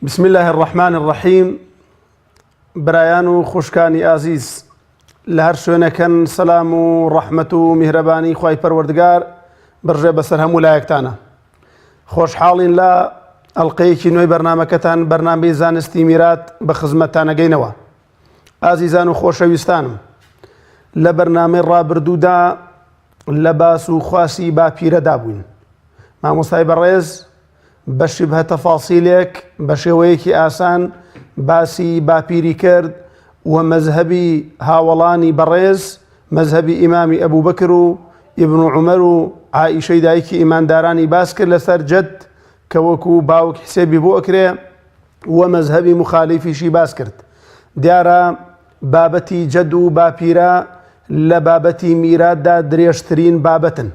بسم الله الرحمن الرحيم. برايان خوشكاني عزيز لهر شوێنەکەن سەلام و ڕەحمەت و میهرەبانی خوای پەروەردگار بڕژێ بەسەر هەموو لایەکتانە. خۆشحاڵین لە ئەڵقەیەکی نوێی بەرنامەکەتان، بەرنامەی زانستی میرات بە خزمەتتانەگەینەوە. ئازیزان و خۆشەویستانم، لە بەرنامەی ڕابردوودا لە باس و خواسی باپیرەدا بووین. مامۆستای بەڕێز بە شیبهە تەفاسیلێک بە شێوەیەکی ئاسان باسی باپیری کرد و مەذهبی هاوڵانی بەڕێز، مەذهبی ئیمامی ئەبوو بەکر و ئیبن عومەر و عائیشەی دایکی ئیماندارانی باس کرد لەسەر جەد کە وەکو باوک حسێبی بۆ ئەکرێ و مەذهبی مخالیفیشی باس کرد. دیارە بابەتی جەد و باپیرە لە بابەتی میراتدا درێژترین بابەتن.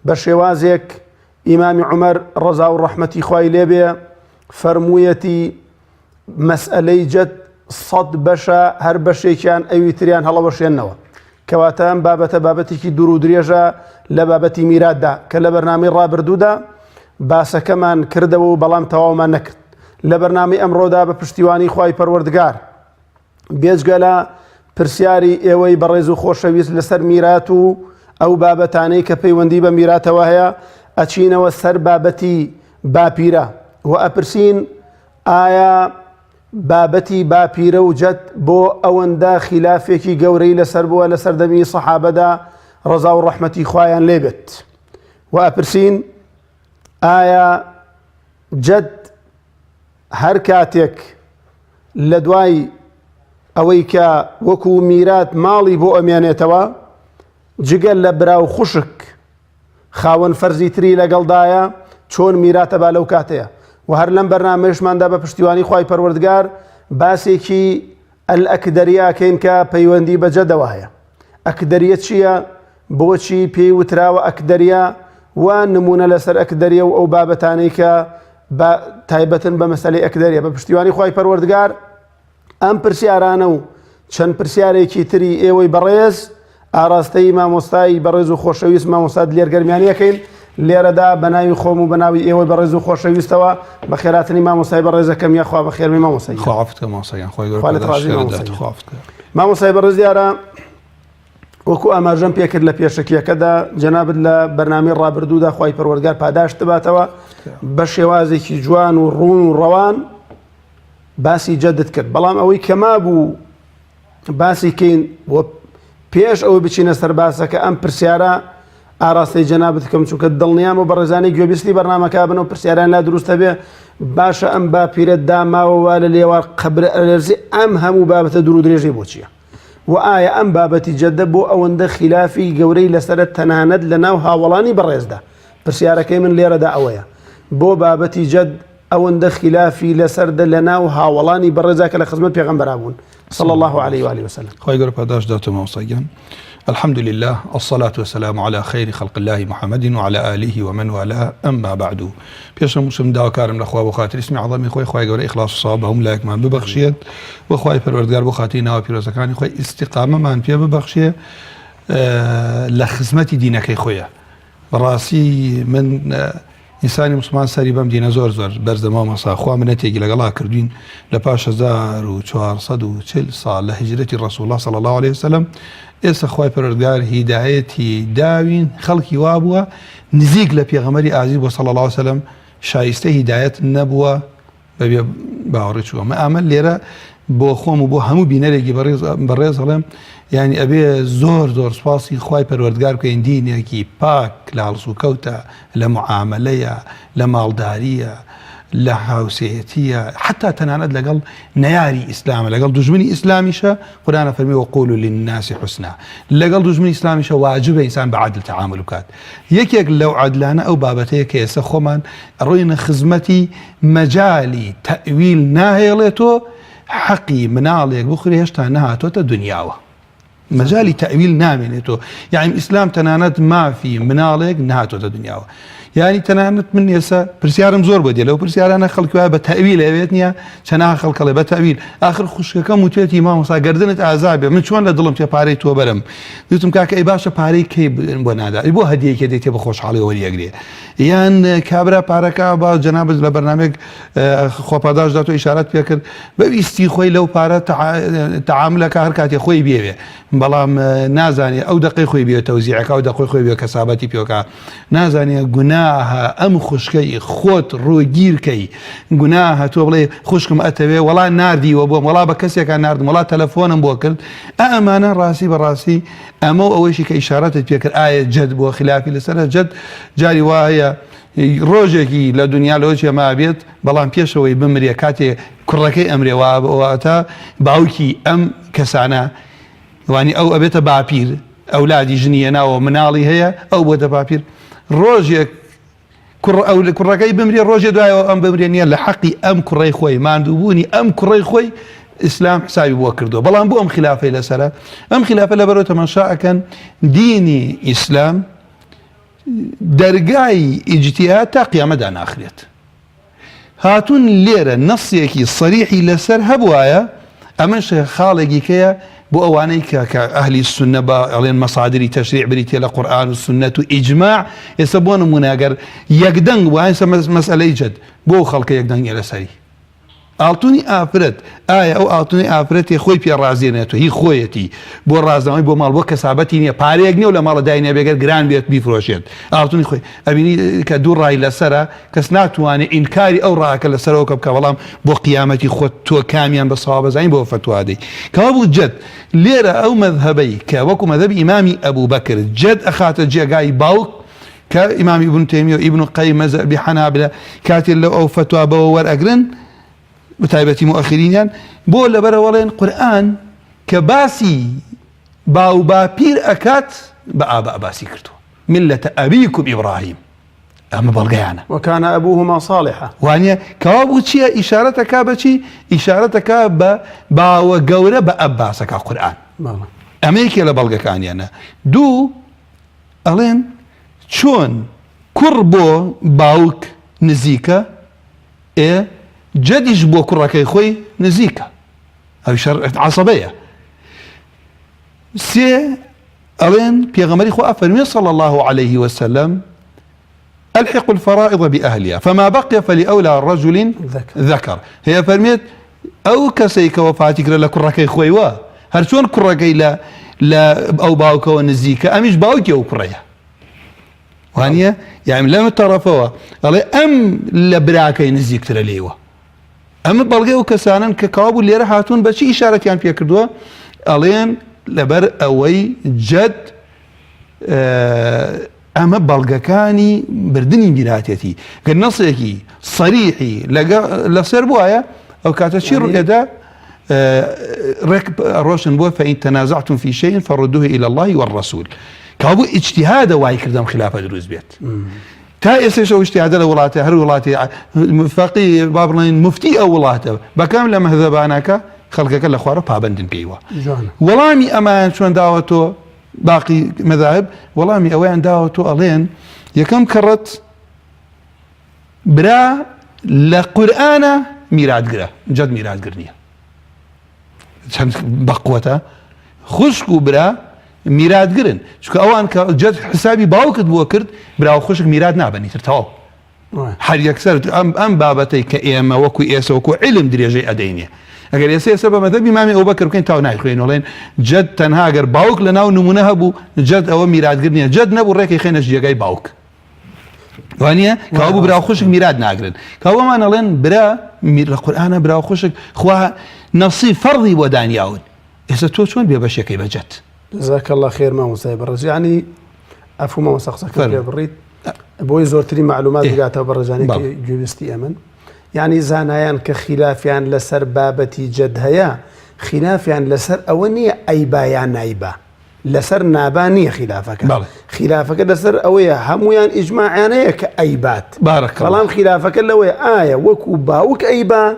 بە شێوازێک ئیمامی عومەر ڕەزا و ڕەحمەتی خوای لێبێ فەرموویەتی مەسئلەی جەد 100 بەشە، هەر بەشێکیان ئەوی تریان هەڵەبەشێنەوە، کەواتە ئەم بابەتە بابەتێکی دوور و درێژە لە بابەتی میراتدا کە لە بەرنامەی ڕابردوودا باسەکەمان کردەوە و بەڵام تەواومان نەکرد. لە بەرنامەی ئەمڕۆدا بە پشتیوانی خوای پەروەردگار بێجگە لە پرسیاری ئێوەی بەڕێز و خۆشەویست لەسەر میرات و ئەو بابەتانەی کە پەیوەندی بە میراتەوە هەیە ئەچینەوە سەر بابەتی باپیرە و ئەپرسین ئایا بابەتی باپیرە و جەد بۆ ئەوەندە خلافێکی گەورەی لەسەر بووە لە سەردەمی سەحابەدا ڕەزا و ڕەحمەتی خوایان لێبێت، و ئەپرسین ئایا جەد هەر کاتێک لە دوای ئەوەی کە وەکو میرات ماڵی بۆ ئەمێنێتەوە جگەل لە براو خوشک خاوەن فەرزی تری لەگەڵدایە چۆن میراتە با لەو کاتەیە. و هەر لەم بەرنامەیەشماندا بە پشتیوانی خوای پەروەردگار باسێکی ئەلئەکدەریاکەین کە پەیوەندی بە جەدەوە هەیە. ئەکدەریە چییە؟ بۆچی پێی وتراوە ئەکدەریە و نمونە لەسەر ئەکدەریە و ئەو بابەتانەی کە تایبەتن بە مەسەلەی ئەکدەریە. بە پشتیوانی خوای پەروەردگار ئەم پرسیارانە و چەند پرسیارێکی تری ئێوەی بەڕێز ئاراستەی مامۆستای بەڕێز و خۆشەویست مامۆستا لێرگەرمیانیەکەین لێرەدا بە ناوی خۆم و بە ناوی ئێوەی بەڕێز و خۆشەویستەوە بە خێراتنی مامۆستای بەڕێزەکەم یاخوا بە خێرمی مامۆستای. مامۆستای بەڕێز دیارە وەکو ئاماژەم پێکرد لە پێشەکیەکەدا جەنابەت لە بەرنامەی ڕابردوودا خوای پەروەردگار پاداشت باتەوە بە شێوازێکی جوان و ڕوون و ڕەوان باسی جەدت کرد. بەڵام ئەوەی کەما بوو باسی کەین بۆ پێش ئەوەی بچینە سەر باسەکە ئەم پرسیارە ئاراستەی جەنابەت بکەم، چونکە دڵنیام و بەڕێزانی گوێبیستی بەرنامەکە بن و پرسیاران لا دروستە بێ باشە ئەم باپیرەت داماوەوە لە لێوار قەبرە ئەلەرزی ئەم هەموو بابەتە دوور و درێژی بۆ چییە؟ و ئایا ئەم بابەتی جەدە بۆ ئەوەندە خلافی گەورەی لەسەرە تەنانەت لە ناو هاوڵانی بەڕێزدا؟ پرسیارەکەی من لێرەدا ئەوەیە، بۆ بابەتی جەد ئەوەندە خلافی لەسەردە لە ناو هاوڵانی بەڕێزا کە لە خزمەت پێغەمبەرا بوون صلى الله عليه وآله وسلم. خوای گەورە پاداش داتەوە مامۆستاگیان. الحمد لله الصلاة والسلام على خير خلق الله محمد وعلى آله ومن والاه. أما بعد پێشم وشم داواکارم لەخوا بۆ خاطر اسمی عظەمی خۆی خوای گەورە ئیخلاص و سەواب هەموو لایەکمان ببەخشێت و خوای پەروەردگار بۆ خاتری ناوە پیرۆزەکانی خۆی ئیستیقامەمان پێ ببەخشێ لە خزمەتی دینەکەی خۆیە. بەڕاستی من ئینسانی موسڵمان سەری بەم دینە زۆر بەرزەما مەسا خوا منەتێکی لەگەڵا کردوین لە پاش 1440 ساڵ لە هیجرەتی ڕەسوڵ الله صلی الله عليه وسلم. ئێستا خوای پەروەردگار هیدایەتی داوین خەڵکی وابووە نزیک لە پێغەمبەری ئازیز بۆ صلی الله عليه وسلم شایستە هیدایەت نەبووە بەبێ باوەڕی چووە. مە ئامە لێرە بۆ خۆم و بۆ هەموو بینەرێکی بەڕێز هەڵێم یعنی ئەبێ زۆر سپاسی خوای پەروەردگار بکەین دینێکی پاک لە هەڵسوکەوتە، لە معاملەیە، لە ماڵداریە، لە هاوسەیەتیە، حتا تەنانەت لەگەڵ نەیاری ئیسلامە، لەگەڵ دوژمنی ئیسلامیشە قورئانە فەرمی وەقولوا للناس حسنا، لەگەڵ دوژمنی ئیسلامیشە واجبە ئینسان بە عەدل تەعامل بکات. یەکێک لەو عەدلانە ئەو بابەتەیە کە ئێستا خۆمان ڕۆینە خزمەتی مەجالی تەئویل ناهێڵێتەوە حەقی مناڵێک بخورێ هێشتا نەهاتۆتە دنیاوە. مەجالی تەئویل نامێنێتەوە، یعنی ئیسلام تەنانەت مافی مناڵێک نهاتۆتە دنیاوە. يعني تنانت من يسا برسيارم زور بدي لو برسيارنا خلقها بتأويل أبيتني شناها خلق الله بتأويل آخر خش كم متوتي ما وصا قردنت أعزابي من شون لدلم تي باري تو برم دوتم كاك أي باشا باري كي بنادا يبو هدية كده تبى خوش عليه ولي أجري يعني كابرا باركا با جناب البرنامج خبرداش داتو إشارات بيكر بيستي خوي لو بارا تعاملك هركات خوي بيه بلام نازاني أو دقيق خوي بيه توزيعك أو دقيق خوي بيه كسابتي بيوكا نازاني جناها أم خشكي خوت روجير كي جناها توبلي خشكم أتبي ولا ناردي وبوم ولا بكسي كان نارد ولا تلفون بوكل أمانة راسي براسي أمو أول شيء كإشارات بيكر آية جد بو خلافي لسنة جد جاري وهي ڕۆژێکی لە دنیا لەوەیە ما بێت بەڵام پێشەوەی بمرێ کاتێ کوڕەکەی ئەمرێ واتە باوکی ئەم کەسانە وانی ئەو ئەبێتە باپیر ئەولادی ژنیە ناوە مناڵی هەیە ئەو بۆتە باپیر ڕۆژێک کوڕەکەی بمرێ ڕۆژێ دوایەوە ئەم بمرێ نیە لە حەقی ئەم کوڕەی خۆی ماندووبوونی ئەم کوڕەی خۆی ئیسلام حسابی بۆ کردو بەڵام بۆ ئەم خلافەی لەسەرە ئەم خلافە لەبەرەوە تەماشا ئەکەن دینی ئیسلام دەرگای ئیجتیهاد تا قیامەتدا ناخرێت هاتوون لێرە نەسێکی سەریحی لەسەر هەبوایە ئەمەش خاڵێکی کەیە بۆ ئەوانەی کە ئەهلی سونە بە ئەڵێن مەسادری تەشریع بریتێ لە قورئان و سونەت و ئیجماع ئێستا بۆ نمونە ئەگەر یەکدەنگ وایە مەسئلەی جەد بۆ خەڵکە یەکدەنگە لەسەری ئاڵتونی ئافرەت ئایا ئەو ئاڵتونی ئافرەتی خۆی پێ ڕازێنێتەوە هی خۆیەتی بۆ ڕازنەوەی بۆ ماڵ بۆ کەسابەتی نییە پارەیەک نییە و لە ماڵە داینێ بێگەر گران بێت بیفرۆشێت ئاڵتونی خۆی ئەبینی کە دوو ڕای لەسەرە کەس ناتوانێت ئینکاری ئەو ڕاکە لەسەرەوە کە بکە بەڵام بۆ قیامەتی خۆت تۆ کامیان بە سەوا بەزانین بۆ فتوادەی کەوا بوو جەد لێرە ئەو مەذهبەی کە وەکو مەذهبی ئیمامی ئەبوو بەکر جەد ئەخاتە جێگای باوک كإمام ابن تيمية وابن القيم مذهب حنابلة كاتل أو فتوى بوور أجرن بتايبتي مؤخرين يعني بقول لبرا ولين قرآن كباسي باو بابير أكات بآباء باسي كرتو ملة أبيكم إبراهيم أما بلغيانا وكان أبوهما صالحا وانيا كوابو تشيا إشارتك بشي إشارتك باو قورة بأباسك قرآن أمريكا لبلغ كان يعني دو ألين شون كربو باوك نزيكا إيه جديش بو كركي خوي نزيكا أو شر عصبية سي ألين بيغمري خو أفرمي صلى الله عليه وسلم ألحق الفرائض بأهلها فما بقي فلأولى رجل ذكر هي فرميت أو كسيك وفاتك لكركي خوي وا هرشون كركي لا أو باوك ونزيكا أمش باوك أو كريا وانيا يعني لم ترفوا أم لبراكي نزيك ترى ليوا أما بلغيو كسانا ككابو اللي راحاتون بشي إشارة كان فيها كردوا ألين لبر أوي جد أما بلغكاني بردني بيراتيتي كالنصيكي صريحي لصير بوايا أو كاتشير يدا ركب روشن بوا فإن تنازعتم في شيء فردوه إلى الله والرسول كابو اجتهاد واي كردم خلافة دروز بيت تا إيش أو اجتهاد الولاته هر ولاته فقيه بابرين مفتي أو ولاته بكامل مذهبانك خلقك الأخوار بابندن كيوا ولامي أمان شون دعوته باقي مذاهب ولامي أوين دعوته ألين يكم كرت برا لقرآن ميراد قرا جد ميراد قرنية بقوته خشكو برا ميراد قرن شو كأوان كجد حسابي باوكت بوكرت براو خشك ميراد نابني ترتاو حد يكسر أم بابتي كإيما وكو إيسا وكو علم دريجي أدينية أجر يسير سبب مذهب إمامي أبو بكر كين تاو نايخين ولين جد تنهاجر باوك لناو نمونهبو جد أو ميراد قرنية جد نبو ريكي خينش جيجاي باوك وانيا كأبو براو خشك ميراد ناقرن كأبو ما نلين برا القرآن براو خشك خواها نصيب فرضي ودانياون إذا توشون بيبشي كي بجت جزاك الله خير ما مسايب الرجل يعني أفهم ما مسخصك يا بريد بوي زورتري معلومات بقاتها برجاني جوبستي أمن يعني زانيان كخلافيان لسر بابتي جد هيا خلافيان لسر أونية أيبا يعني أيبا لسر نابانية خلافك لسر أويا همويان إجماع يعني كأيبات بارك الله فلان خلافك لويا آية وكوبا وك أيبا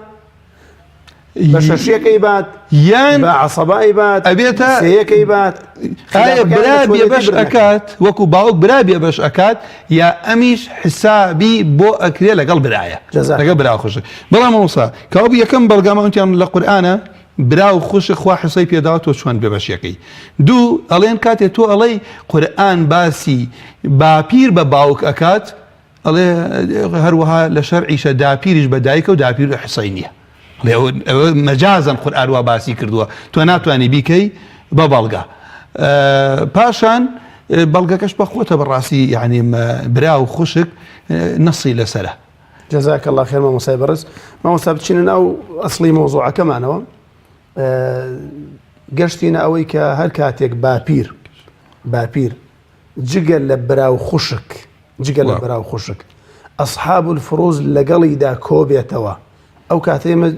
بە شەشیەکەی بات یان بە عەسەبای بات ئەبێتە سەیەکەی بات ئایا برا بێ بەش ئەکات وەکو باوک برا بێ بەش ئەکات یا ئەمیش حسابی بۆ ئەکرێ لەگەڵ برایە لەگەڵ برا خوش بەڵام مۆسا کاوبی یەکەم بەڵگامەوتیان لە قورئانە برا و خوشک خوا حسەی پێداوە تۆ چۆن بێ بەشیەکەی دوو ئەڵێن کاتێ تۆ ئەڵێی قورئان باسی باپیر بە باوک ئەکات ئەڵێ هەروەها لە شەرعیشە داپیریش بە دایکە و داپیر حسەی نییە مەجازن قورئان وا باسی کردووە تۆ ناتوانانی بیکەی بە بەڵگا پاشان بەڵگەکەش بە خۆتە بەڕاستی یعنی برا و خوشک نەسی لەسرە جزاك الله خير مامۆسای بەڕێز مامۆستا بچینە ناو ئەسڵی مۆزوعەکەمانەوە گەشتینە ئەوەی کە هەر کاتێک باپیر جگە لە برا و خوشک ئەصحاب الفروز لەگەڵیدا کۆبێتەوە ئەو کاتە ئێمە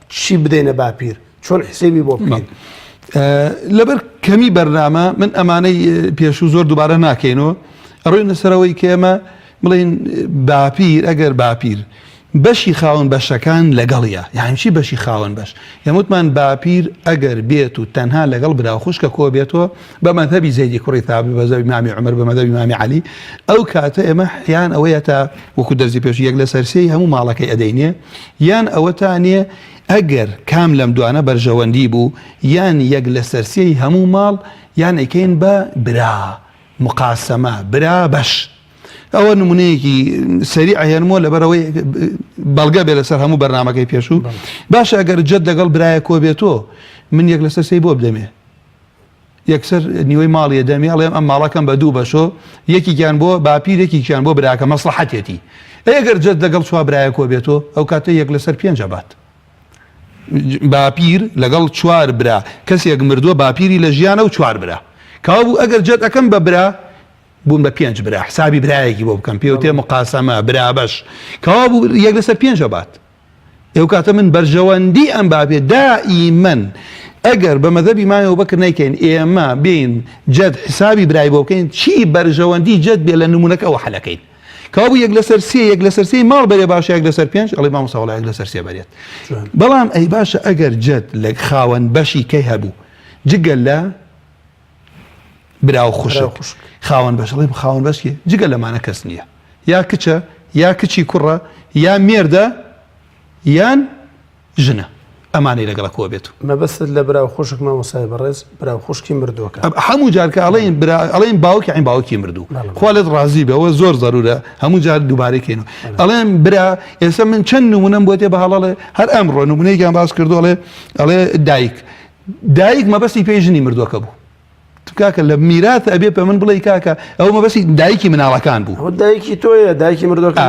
چی بدەینە باپیر چۆن حسێبی بۆ بکەین لەبەر کەمی بەرنامە من ئەمانەی پێشوو زۆر دووبارە ناکەینەوە ڕووینە سەرەوەی کە ئێمە بڵین باپیر ئەگەر باپیر بەشی خاوەن بەشەکان لەگەڵیە یعنی چی بەشی خاوەن بەش یەموتمان باپیر ئەگەر بێت و تەنها لەگەڵ برا خوشکە کۆ بێتەوە بە مەذهەبی زەیدی کوڕی ثابت بە مەذهەبی مامی عومەر بە مەذهەبی مامی عەلی ئەو کاتە ئێمە یان ئەوەیە تا وەکو دەرزی پێشوو یەک لەسەر سێی هەموو ماڵەکەی ئەدەینێ یان ئەوەتانێ ئەگەر کام لەم دوانە بەرژەوەندی بوو یان یەک لەسەر سێی هەموو ماڵ یان ئەیکەین بە برا مقاسەمە برا بەش ئەوە نمونەیەکی سەریع هێنمەوە لەبەرەوەی بەڵگە بێ لەسەر هەموو بەرنامەکەی پێشوو باشە ئەگەر جەت لەگەڵ برایە کۆ بێتەوە من یەک لەسەر سێی بۆ بدەمێ یەکسەر نیوەی ماڵیە دەمێ ئەڵێم ئەم ماڵەکەم بە دوو بەشۆ یەکیان بۆ باپیر یەکیان بۆ براکە مەسلحەتێتی ئەگەر جەت لەگەڵ چوار برایە کۆ بێتەوە ئەو کاتە یەک لەسەر پێنج ئەبات باپیر لەگەڵ چوار برا کەسێک مردووە باپیری لە ژیانە و چوار برا کاوا بوو ئەگەر جەت ئەەکەم بە برا بوون بە پێنج برا حسابی برایەکی بۆ بکەم پێوتێ مقاسەمە برا بەش کاوا بوو یەک لەسەر پێنج ئەبات ئەو کاتە من بەرژەوەندی ئەم بابێ دائیمەن ئەگەر بە مەذهەبی مایەوە بەکر نەیکەین ئێمە بین جەت حسابی برای بۆ بکەین چی بەرژەوەندی جەت بێ لە نمونەکەەوە حەلەکەین کاوا بوو یەک لەسەر سێ یەک لەسەر سێ ماڵ بەرێ باشە یەک لەسەر پێنج ئەڵێ مامۆستا وەڵا یەک لەسەر سێ بەرێت بەڵام ئەی باشە ئەگەر جەت لە خاوەن بەشی کەی هەبوو جگە لە برا و خوشک خاوەن بەش ئەڵێ خاوەن بەشی جگە لەمانە کەس نییە یا کچە یا کچی کوڕە یا مێردە یان ژنە ئەمانەی لەگەڵە کۆ بێت مەبەست لە برا و خوشک مامۆسای بەڕێز برا و خوشکی مردووەکە هەموو جارکە ئەڵێن باوکی عین باوکی مردوو خوا لێت ڕازی بێەوە زۆر ضرورە هەموو جار دووبارەکەینەوە ئەڵێن برا ئێستا من چەند نمونەم بۆ تێ بە هەڵەڵێ هەر ئەمڕۆ نمونەیەکیان باس کردو ئەڵێ دایک مەبەستی پێی ژنی مردووەکە بوو کاکە لە میراث ئەبێ پێ من بڵێ کاکە ئەو مەبەستی دایکی مناڵەکان بوو دایکی تۆیە دایکی مردووەکە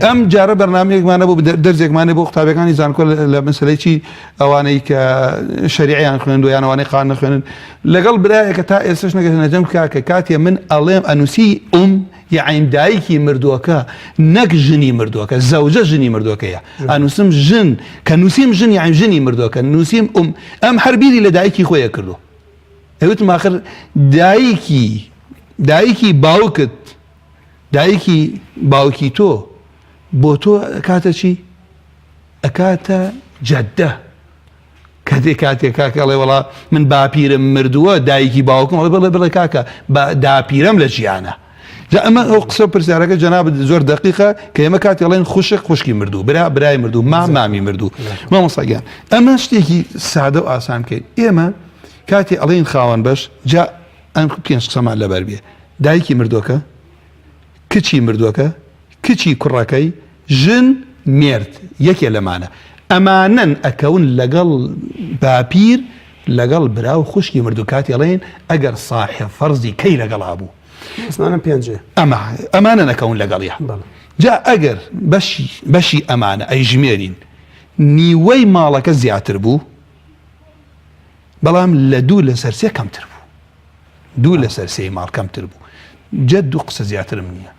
ئەم جارە بەرنامەیەکمانە بۆ دەرزێکمانێ بۆ قوتابەکانی زانکۆ لە مەسەلەی ئەوانەی کە شەریعیان خوێندوە یان ئەوانەی قان نەخوێنن لەگەڵ برایەکە تا ئێستش نەگەژنە جەم کاکە کاتێ من ئەڵێم ئەنووسی یعین دایکی مردووەکە نەک ژنی مردووەکە زەوجە ژنی مردووەکەیە ئەنووسم ژن کە نووسیم ژن یعین ژنی مردووەکە نووسیم ئەم هەربیری لە دایکی خۆیە کردو ئەوتم آخر دایکی باوکت دایکی باوکی تۆ بۆ تۆ کاتە چی ئەکاتە جەددە کاتێک کاکەڵێ وڵا من باپیرم مردووە دایکی باوکم بڵێ کاکە داپیرم لە ژیانە ئەمە ئەو قسە پرسیارەکە جەناب زۆر دقیقە کە ئێمە کاتی ئەڵێن خوشکی مردوو برای مردوو مامی مردوو مامۆستاگیان ئەمە شتێکی سادە و ئاسان کەین ئێمە کاتی ئەڵێن خاوەن بەش جا ئەم پێنج قسەمان لەبەر بێ دایکی مردووەکە کچی مردووەکە کچی کوڕەکەی ژن مێرد یەکێ لەمانە ئەمانەن ئەکەون لەگەڵ باپیر لەگەڵ برا و خوشکی مردوو کاتی ئەڵێن ئەگەر صاحب فەرزی کەی لەگەڵا بوو ئەمانە نەکەون لەگەڵیە جا ئەگەر بەشی ئەمانە ئەی ژمێرین نیوەی ماڵەکە زیاتر بوو بەڵام لە دوو لەسەر سێ کەمتر بوو دوو لەسەر سێی ماڵ کەمتر بوو جەد دوو قسە زیاترم نییە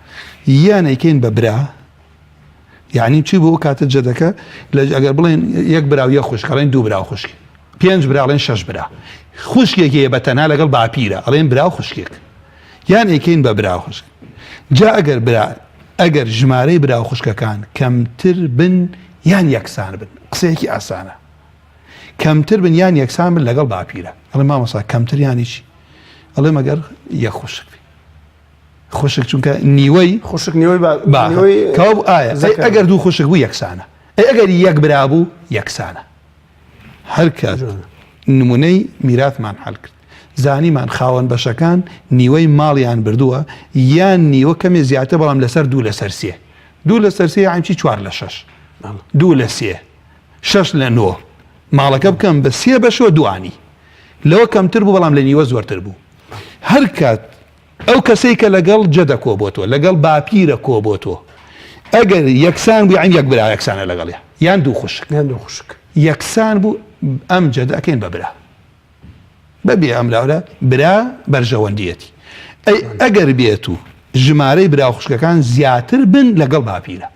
یان ئەیکەین بە برا یعنی چی بۆ کاتە جەدەکە ئەگەر بڵێن یەک برا و یەک خوشکەڵێن دوو برا و خوشکی پێنج برا ئەڵێن شەش برا خوشکێکی بە تەنها لەگەڵ باپیرە ئەڵێن برا و خوشکێک یان ئەیکەین بە برا و خوشک جا ئەگەر ژمارەی برا و خوشکەکان کەمتر بن یان یەکسان بن قسەیەکی ئاسانە کەمتر بن یان یەکسان بن لەگەڵ باپیرە ئەڵێ مامۆستا کەمتر یانی چی ئەڵێ مەگەر یەک خوشک بی خوشک چونکە نیوەی خوشک نیوەی کەوا ئایا ئەگەر دوو خوشک بوو یەکسانە ئەگەر یەک برا بوو یەکسانە هەر کات نمونەی میراثمان حەل کرد زانیمان خاوەن بەشەکان نیوەی ماڵیان بردووە یان نیوە کەمێ زیاتر بەڵام لەسەر 2 لەسەر 3 2 لەسەر 3 یعنی 4 لە 6 2 لە 3 6 لە 9 ماڵەکە بکەم بە 3 بەشەوە دوانی لەوە کەمتر بوو بەڵام لە نیوە زۆرتر بوو هەر کات ئەو کەسەی کە لەگەڵ جەدە کۆ بۆ تۆ لەگەڵ باپیرە کۆ بۆ تۆ ئەگەر یەکسان بوو یان یەک برا یەکسانە لەگەڵێ یان دوو خوشک یەکسان بوو ئەم جەدە ئەکەین بە برا بەبێ ئەم لاورە برا بەرژەوەندیەتی ئەگەر بێت و ژمارەی برا خوشکەکان زیاتر بن لەگەڵ باپیرە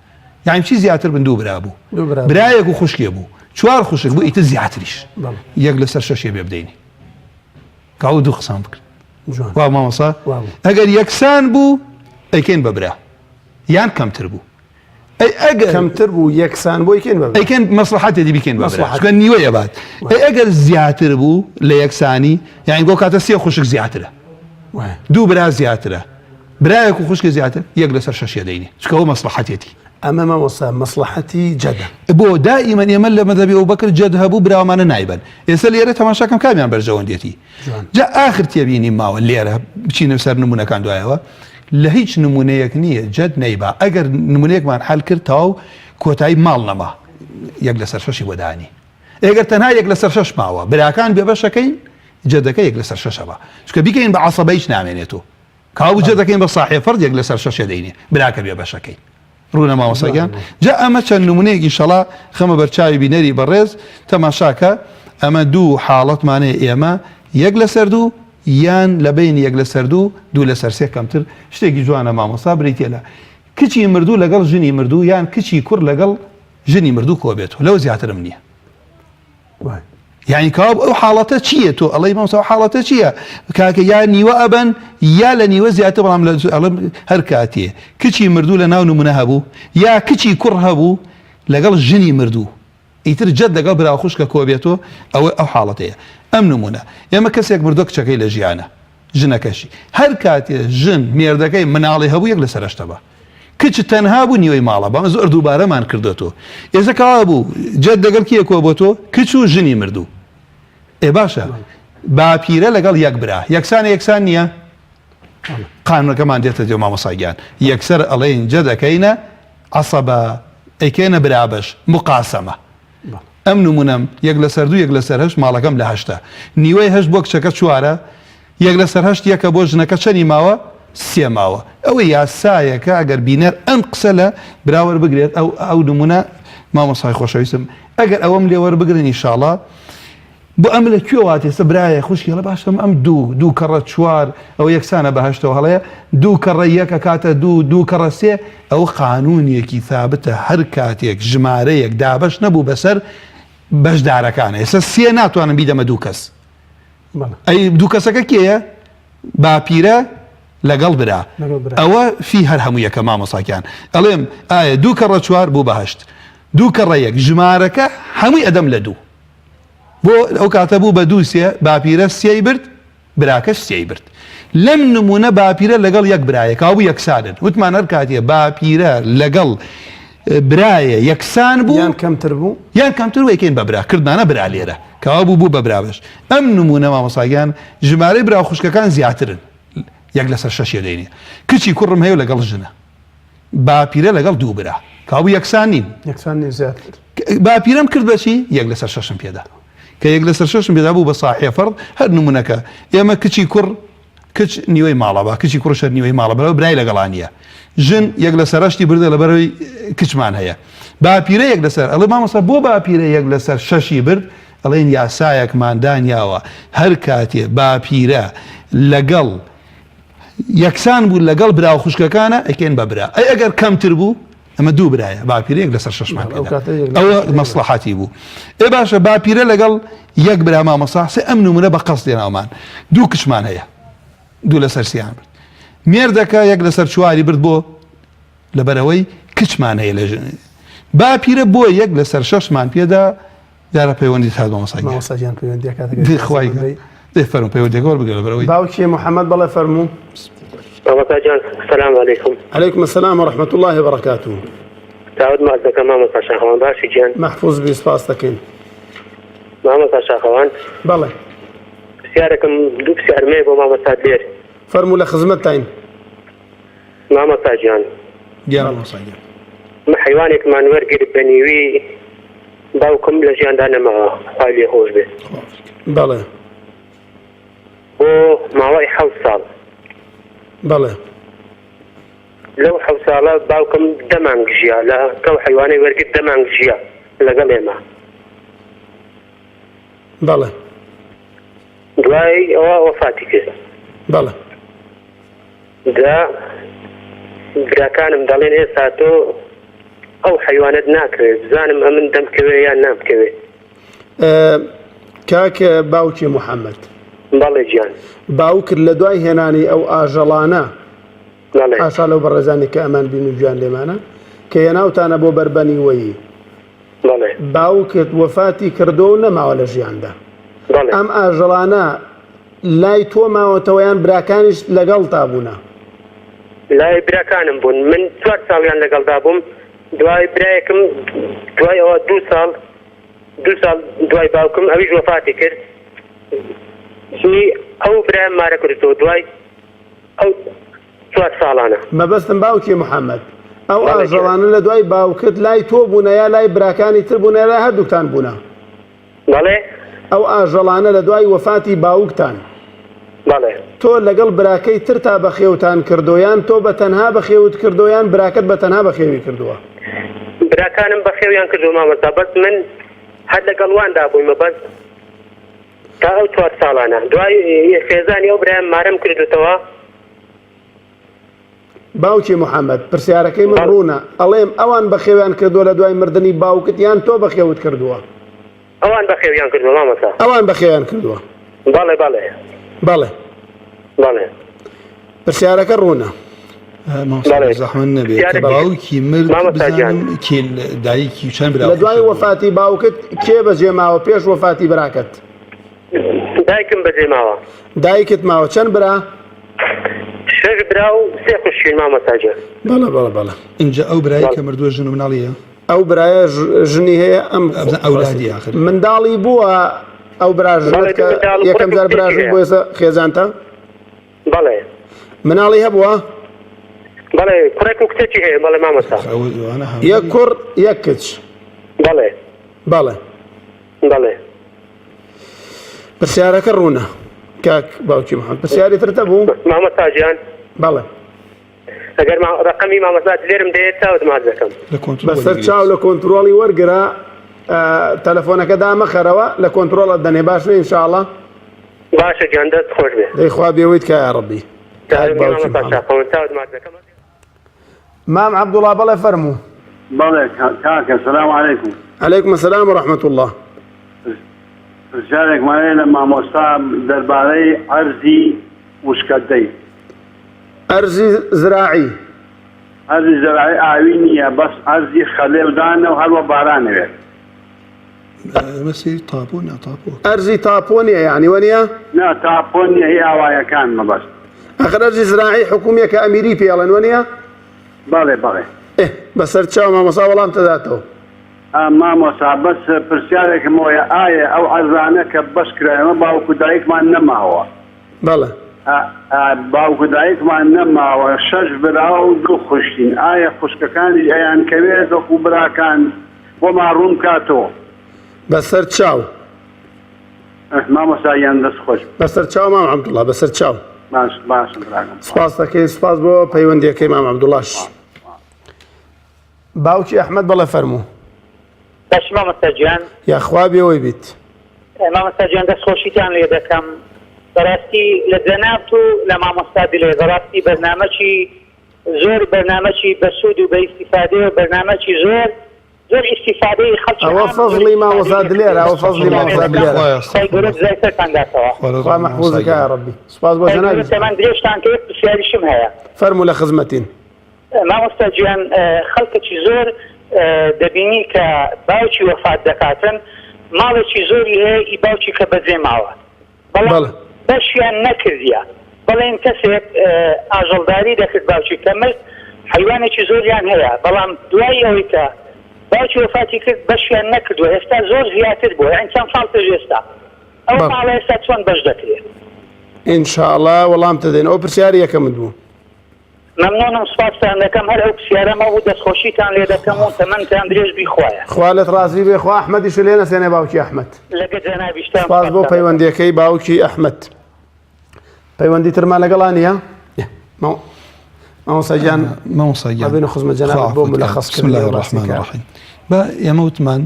یعنی چی زیاتر بن دوو برا بوو برایەک و خوشکێ بوو 4 خوشک بوو ئیتر زیاتریش یەک لەسەر 6 بێ بدەینی کاو دوو قسان بکرد وا مامۆستا ئەگەر یەکسان بوو ئەیکەین بە برا یان کەمتر بوو کەمتر بوو یەکسان بۆ ئەیکەن مەسلحەتێکی بیکەین بە برا چونکە نیوەیە بات ئەگەر زیاتر بوو لە یەکسانی یعنی بۆ کاتە 3 خوشک زیاترە دوو برا زیاترە برایەک و خوشکە زیاتر یەک لەسەر 6 دەینی چونکە ئەوە مەسلحەتێتی ئەمە مامۆستا مەسلحەتی جەدە بۆ دائیمەن ئێمە لە مەذهەبی ئەبوبەکر جەد هەبوو براوانە نایبن ئێستا لێرە تەماشاکەم کامیان بەرژەوەندێتی جا ئاخر تێبینی ماوە لێرە بچینە سەر نمونەکان دوایەوە لە هیچ نمونەیەک نییە جەد نەیبا ئەگەر نمونەیەکمان حەل کرد تاو کۆتایی ماڵ نەما یەک لەسەر 6 وەدانی ئەگەر تەنها یەک لەسەر 6 ماوە براکان بێ بەشەکەین جەدەکە یەک لەسەر 6 بە چونکە بیکەین بە عەسەبە هیچ نامێنێتەوە کاو جەدەکەین بە صاحب فەرد یەک لەسەر 6 دەینێ براکە بێ بەشەکەین ڕوونە مامۆستاگیان جا ئەمە چەند نمونەیەکی ئینشەڵا خەمە بەرچاوی بینەری بەڕێز تەماشاکە ئەمە دوو حاڵەتمانەیە ئێمە یەک لەسەر 2 یان لە بین یەک لەسەر 2 2 لەسەر 3 کەمتر شتێکی جوانە مامۆستا بریتێ لە کچی مردوو لەگەڵ ژنی مردوو یان کچی کوڕ لەگەڵ ژنی مردوو کۆ بێتەوە لەو زیاترم نییە یعنی کاوە ئەو حاڵەتە چییە تۆ ئەڵەی مامۆستا حاڵەتە چییە کاکە یا نیوە ئەبەن یا لە نیوە زیاتر بەڵام ئەڵم هەر کاتێ کچی مردوو لە ناو نمونە هەبوو یا کچی کوڕ هەبوو لەگەڵ ژنی مردوو ئیتر جەد لەگەڵ برا خوشکە کۆ بێتەوە ئەو حاڵەتەیە ئەم نمونە ئێمە کەسێک مردووە کچەکەی لە ژیانە ژنەکەشی هەر کاتێ ژن مێردەکەی مناڵی هەبوو یەک لەسەر 8 بە کچ تەنها بوو نیوەی ماڵە بەمە زۆر دووبارەمان کردێتەوە ئێستا کاوا بوو جەد لەگەڵ کیە کۆ بۆ تۆ کچ و ژنی مردوو باشە باپیرە لەگەڵ یەک برا یەکسان نییە قانونەکەمان دێتە دێ مامۆستاگیان یەکسەر ئەڵێن جەدەکەینە عەسەبە ئەیکەینە برابەش مقاسەمە ئەم نمونەم یەک لەسەر 2 یەک لەسەر 8 ماڵەکەم لە 8 نیوەی 8 بۆ کچەکە 4 یەک لەسەر 8 یەکە بۆ ژنەکە چەندی ماوە 3 ماوە ئەوە یاسایەکە ئەگەر بینەر ئەم قسە لە براوە بگرێت ئەو نمونە مامۆستای خۆشەویستم ئەگەر ئەوەم لێ وەربگرن ئینشاڵڵا بۆ ئەم لە کوێوات ئێستا برایە خوشکی لە باشم ئەم دوو کەڕە 4 ئەو یەکسانە بەهشتەوە هەڵەیە دوو کەڕە یەکە کاتە دوو کەڕە 3 ئەو قانونیەکی ثابتە هەر کاتێک ژمارەیەک دابەش نەبوو بەسەر بەشدارەکانە ئێستا 3 ناتوانم بیدەمە 2 کەس ئەی 2 کەسەکە کێیە باپیرە لەگەڵ برا ئەوە فی هەر هەموو یەکە مامۆستاکیان ئەڵێم ئایا 2 کەڕە 4 بوو بەهشت 2 کەڕە یەک ژمارەکە هەمووی ئەدەم لە 2 بۆ ئەو کاتە بوو بە 2 3 باپیرە 3 برد براکەش 3 برد لەم نمونە باپیرە لەگەڵ یەک برایە کاو بوو یەکسانن وتمان هەر کاتێ باپیرە لەگەڵ برایە یەکسان بوو یان کەمتر بوو یەکەین بە برا کردانە برا لێرە کاوا بوو بە برابش ئەم نمونە مامۆستاگیان ژمارەی برا خوشکەکان زیاترن یەک لەسەر 6 دەینێ کچی کوڕم هەیە لەگەڵ ژنە باپیرە لەگەڵ 2 برا کاو یەکسان نین باپیرەم کرد بەچی یەک لەسەر 6 پێدا کە یەک لەسەر 6 پێدا بوو بە صاحب فەرد هەر نمونەکە ئێمە کچی کوڕ کچ نیوەی ماڵە بە کچی کوڕشە نیوەی ماڵە بەرەوە برای لەگەڵانیە ژن یەک لەسەر 8 بردە لە بەرەوەی کچمان هەیە باپیرە یەک لەسەر ئەڵێ مامۆستا بۆ باپیرە یەک لەسەر 6 برد ئەڵێن یاسایەکمان دانیاوە هەر کاتێ باپیرە لەگەڵ یەکسان بوو لەگەڵ برا و خوشکەکانە ئەیکەین بە برا ئەگەر کەمتر بوو ئەمە 2 برایە باپیرە یەک لەسەر 6 ئەوە مەسلحەتی بوو باشە باپیرە لەگەڵ یەک برا مامۆستا ئەم نمونە بە قەست دێناومان 2 کچمان هەیە 2 لەسەر 3 برد مێردەکە یەک لەسەر 4 برد بۆ لەبەرەوەی کچمان هەیە لە با پیرە بۆ یەک لەسەر 6مان پێدا دیارە پەیوەندی تا مامۆستاگیان مامۆستاجیان پەیوەندیە کاتێک خوای فەرمو پەیوەندیگۆڕ بگەڕ بەرەوەی باوکی محەممەد بەڵێ فەرموو. مامۆستاجان السلام علیکم. عليكم السلام ورحمة الله وبركاته. داود ماز دەکەم مامۆستا شاخەوان باشی گیان. محفوظ بی سپاس دەکەین. مامۆستا شاخەوان بەڵێ پرسیارێکم دوو پرسیارمێ بۆ مامۆستا لێر. فەرموو لە خزمەتتاین. مامۆستا گیان گیان مامۆستاگیان من حیوانێکمان وەرگرت بە نیوی باوکم لە ژیاندا نەماوە خوای لێ خۆش بێت بەڵێ بۆ ماوەی 7 ساڵ. بەڵێ لەو 7 ساڵە باوکم 10 مانگ ژیا لە کەو حیوانەی وەرگرت 10 مانگ ژیا لەگەڵ ئێمە. بەڵێ دوای ئەوە وەفاتی کرد. بەڵێ دا براکانم دەڵێن ئێستا تۆ ئەو حیوانەت ناکەوێت بزانم ئەمن دەمکەوێ یان نامکەوێت. کاکە باوکی محەممەد بەڵێ گیان باوکرد لە دوای هێنانی ئەو ئاژەڵانە بەڵێ ئاشا لەو بەڕێزانی کە ئەمان بین و گویان لێمانە کە هێناوتانە بۆ بەربەنی وەیی بەڵێ باوکت وەفاتی کردو و نەماوە لە ژیاندا. بەڵێ ئەم ئاژەڵانە لای تۆ ماوەتەوەیان براکانیش لەگەڵ تا بوونە. لای براکانم بوون من 4 ساڵیان لەگەڵدا بووم. دوای برایەکم دوای ئەوە 2 ساڵ دوای باوکم ئەویش وەفاتی کرد. ئەو برایم مارە کردەوە دوای ئەو 4 ساڵانە. مەبەستم باوکی محەممەد ئەو ئاژەڵانە لە دوای باوکت لای تۆ بوونە یا لای براکانی تر بوونە لای هەردووکتان بوونە. بەڵێ ئەو ئاژەڵانە لە دوای وەفاتی باوکتان بەڵێ تۆ لەگەڵ براکەی تر تا بەخێوتان کردویان تۆ بە تەنها بەخێوت کردویان براکەت بە تەنها بەخێوی کردووە. براکانم بەخێویان کردو مامۆستا بەس من هەر لەگەڵواندا بوویمە بەس تا ئەو 4 ساڵانە دوای خێزانی ئەو برایم مارەم کردوتەوە. باوکی محەممەد پرسیارەکەی من ڕوونە ئەڵێم ئەوان بەخێویان کردووە لە دوای مردنی باوکت یان تۆ بەخێوت کردووە. ئەوان بەخێویان کردووە مامۆستا. ئەوان بەخێویان کردووە. بەڵێ بەڵێ بەڵێ بەڵێ پرسیارەکە ڕوونە. زەحمەت نەبێت کە باوکی مرد بزانم کێ دایکی چەند برا لە دوای وەفاتی باوکت کێ بەجێ ماوە پێش وەفاتی براکەت؟ دایکم بەجێ ماوە. دایکت ماوە چەند برا؟ 6 برا و 3 خوشکین مامۆستا گیان. بەڵێ بەڵێ بەڵێ اینجا ئەو برایی کە مردووە ژن و مناڵیە ئەو برایە ژنی هەیە ئەم ئەولادی آخر منداڵی بووە ئەو براژنت کە یەکەم جار براژن بۆ ئێستا خێزانتە؟ بەڵێ مناڵی هەبووە؟ بەڵێ کوڕێک و کچێکی هەیە بەڵێ مامۆستا. یەک کوڕ یەک کچ. بەڵێ بەڵێ بەڵێ پرسیارەکە ڕوونە کاک باوکی محەممەد پرسیاری ترتە بوو؟ مامۆستا گیان بەڵێ ئەگەر ڕقەمی مامۆستا لێرم دەیەت چاوت ماز دەکەم. بەسەر چاو لە کۆنتترۆڵی وەرگرا تەلەفۆنەکە دامەخەرەوە لە کۆنتترۆڵت دەنێ باش ئینشاءڵڵا. باشە گیان دەست خۆش بێت. دەیخوا بێویت کە یا ڕەبی. مام عەبدوڵڵا بەڵێ فەرموو. بەڵێ کاکە سەلام عەلەیکوم. عەلەیکم السەلام وەڕەحمەتوڵڵا. پرسیارێکمان لە مامۆستا دەربارەی ئەرزی وشکەدەی. ئەرزی زراعی. ئەرزی زراعی ئاوی نییە بەس ئەرزی خەلێودانە و هەروە بارانەوێت. مەسیری تاپۆ ناتاپۆ ئەرزی تاپۆ نییە یعنی وەنیە؟ نا تاپۆ نییە هی ئاوایەکان مەبەست. ئەخر ئەرزی زراعی حکوومیەکە ئەمیری پێڵێن وەنیە؟ بەڵێ بەڵێ بەسەر چاو مامۆستا وەڵام تەداتەوە. مامۆستا بەس پرسیارێکم وەیە ئایا ئەو ئەرزانە کە بەش کرایەوە باوکو دایکمان نەماوە. بەڵێ باوکو دایکمان نەماوە 6 برا و 2 خوشکین ئایا خوشکەکانی ئەیان کەوێت وەکو براکان بۆما ڕوون کاتەوە. بەسەر چاو مامۆستا یان دەست خۆش. بەسەر چاو مام عەبدوڵڵا بەسەر چاو. باش براکەم. سپاس دەکەین سپاس بۆ پەیوەندیەکەی مام عەبدوڵڵاش. باوکی ئەحمەد بەڵێ فەرموو. باش مامۆستا گیان یاخوا بێەوەی بیت. مامۆستا گیان دەست خۆشیتان لێ دەکەم. بەڕاستی لە جەنابت و لە مامۆستا دلێ بەڕاستی بەرنامەی زۆر بەرنامەی بەسوود و بە ئیستیفادێ و بەرنامەی زۆر استیفادەی خەڵکی ئەوە فەزڵی مامۆستا دلێرە ئەوە فەزڵی مامۆستا دلێرە. خی گەورە زایترتان داتەوە. خوا مەحفوظەکە یا ڕەبی. سپاس بۆ جەنابی. تەمان درێژتان کرد پرسیاریشم هەیە. فەرموو لە خزمەتین. مامۆستا گیان خەڵکێکی زۆر دەبینی کە باوکی وەفات دەکاتن ماڵێکی زۆری هەیە ئی باوکی کە بەجێ ماوە بەڵام بەشیان نەکردیە بەڵێن کەسێک ئاژەڵداری دەکرد باوکی کە مرد حیوانێکی زۆریان هەیە بەڵام دوای ئەوەی کە باوکی وەفاتی کرد بەشیان نەکردووە ئێستا زۆر زیاتر بووە یعنی چەند ساڵ پێش ئێستا ئەو ماڵە ئێستا چۆن بەش دەکرێت ئینشاءڵڵا وەڵام دەدەین ئەو پرسیاری یەکەمت بوو مەمنونم سوپاستان دەکەم هەر ئەو پرسیارەمە بوو دەستخۆشیتان لێ دەکەم و تەمەنتان درێژ بیخوایە خوالت ڕازی بێ خوا ئەحمەدیش لێ نەسێنێ باوکی ئەحمەد لەگە جەنابیشتان سپاس بۆ پەیوەندیەکەی باوکی ئەحمەد پەیوەندی ترمان لەگەڵان نیە مامۆستاگیان ئەبێنە خزمەت جەنابەت بۆ مولەخەس بسم الله الرحمن الرحیم بە ئێمە وتمان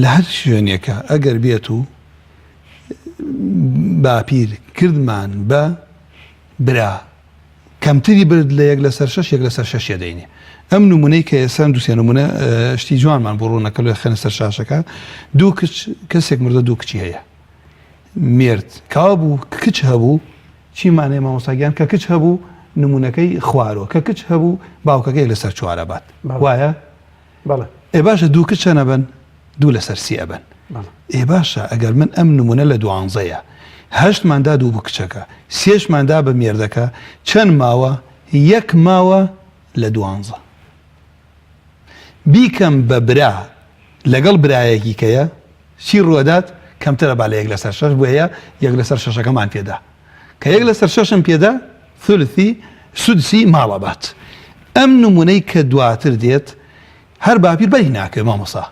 لە هەر شوێنێکە ئەگەر بێت و باپیر کردمان بە برا کەمتری برد لە یەک لەسەر شەش یەک لەسەر شەشێ دەینێ ئەم نمونەی کە ئێستا دووسێ نمونە شتی جوانمان بۆ ڕوونەکە لێ خێنە سەر شاشەکە دوو کەسێک مردە دوو کچی هەیە مرد کاوا بوو کچ هەبوو چی مانێ مامۆستاگیان کە کچ هەبوو نمونونەکەی خوارەوە کە کچ هەبوو باوکەکەی لەسەر چوارە بات وایە ئێ باشە دوو کچ نەبن دوو لەسەر سی ئەبن ئێ باشە ئەگەر من ئەم نمونە لە دوانزەیە هەشتماندا دوو بوو کچەکە سێشماندا بە مێردەکە چەند ماوە یەک ماوە لە دوانزە بیکەم بە برا لەگەڵ برایەکی کەیە چی ڕوەدات کەمترە با لە یەک لەسەر شەش بۆ هەیە یەک لەسەر شەشەکەمان پێدا کە یەک لەسەر شەشم پێدا ثلثی سودسی ماڵە بات ئەم نمونەی کە دواتر دێت هەر باپیر بەری ناکەوێت مامۆسا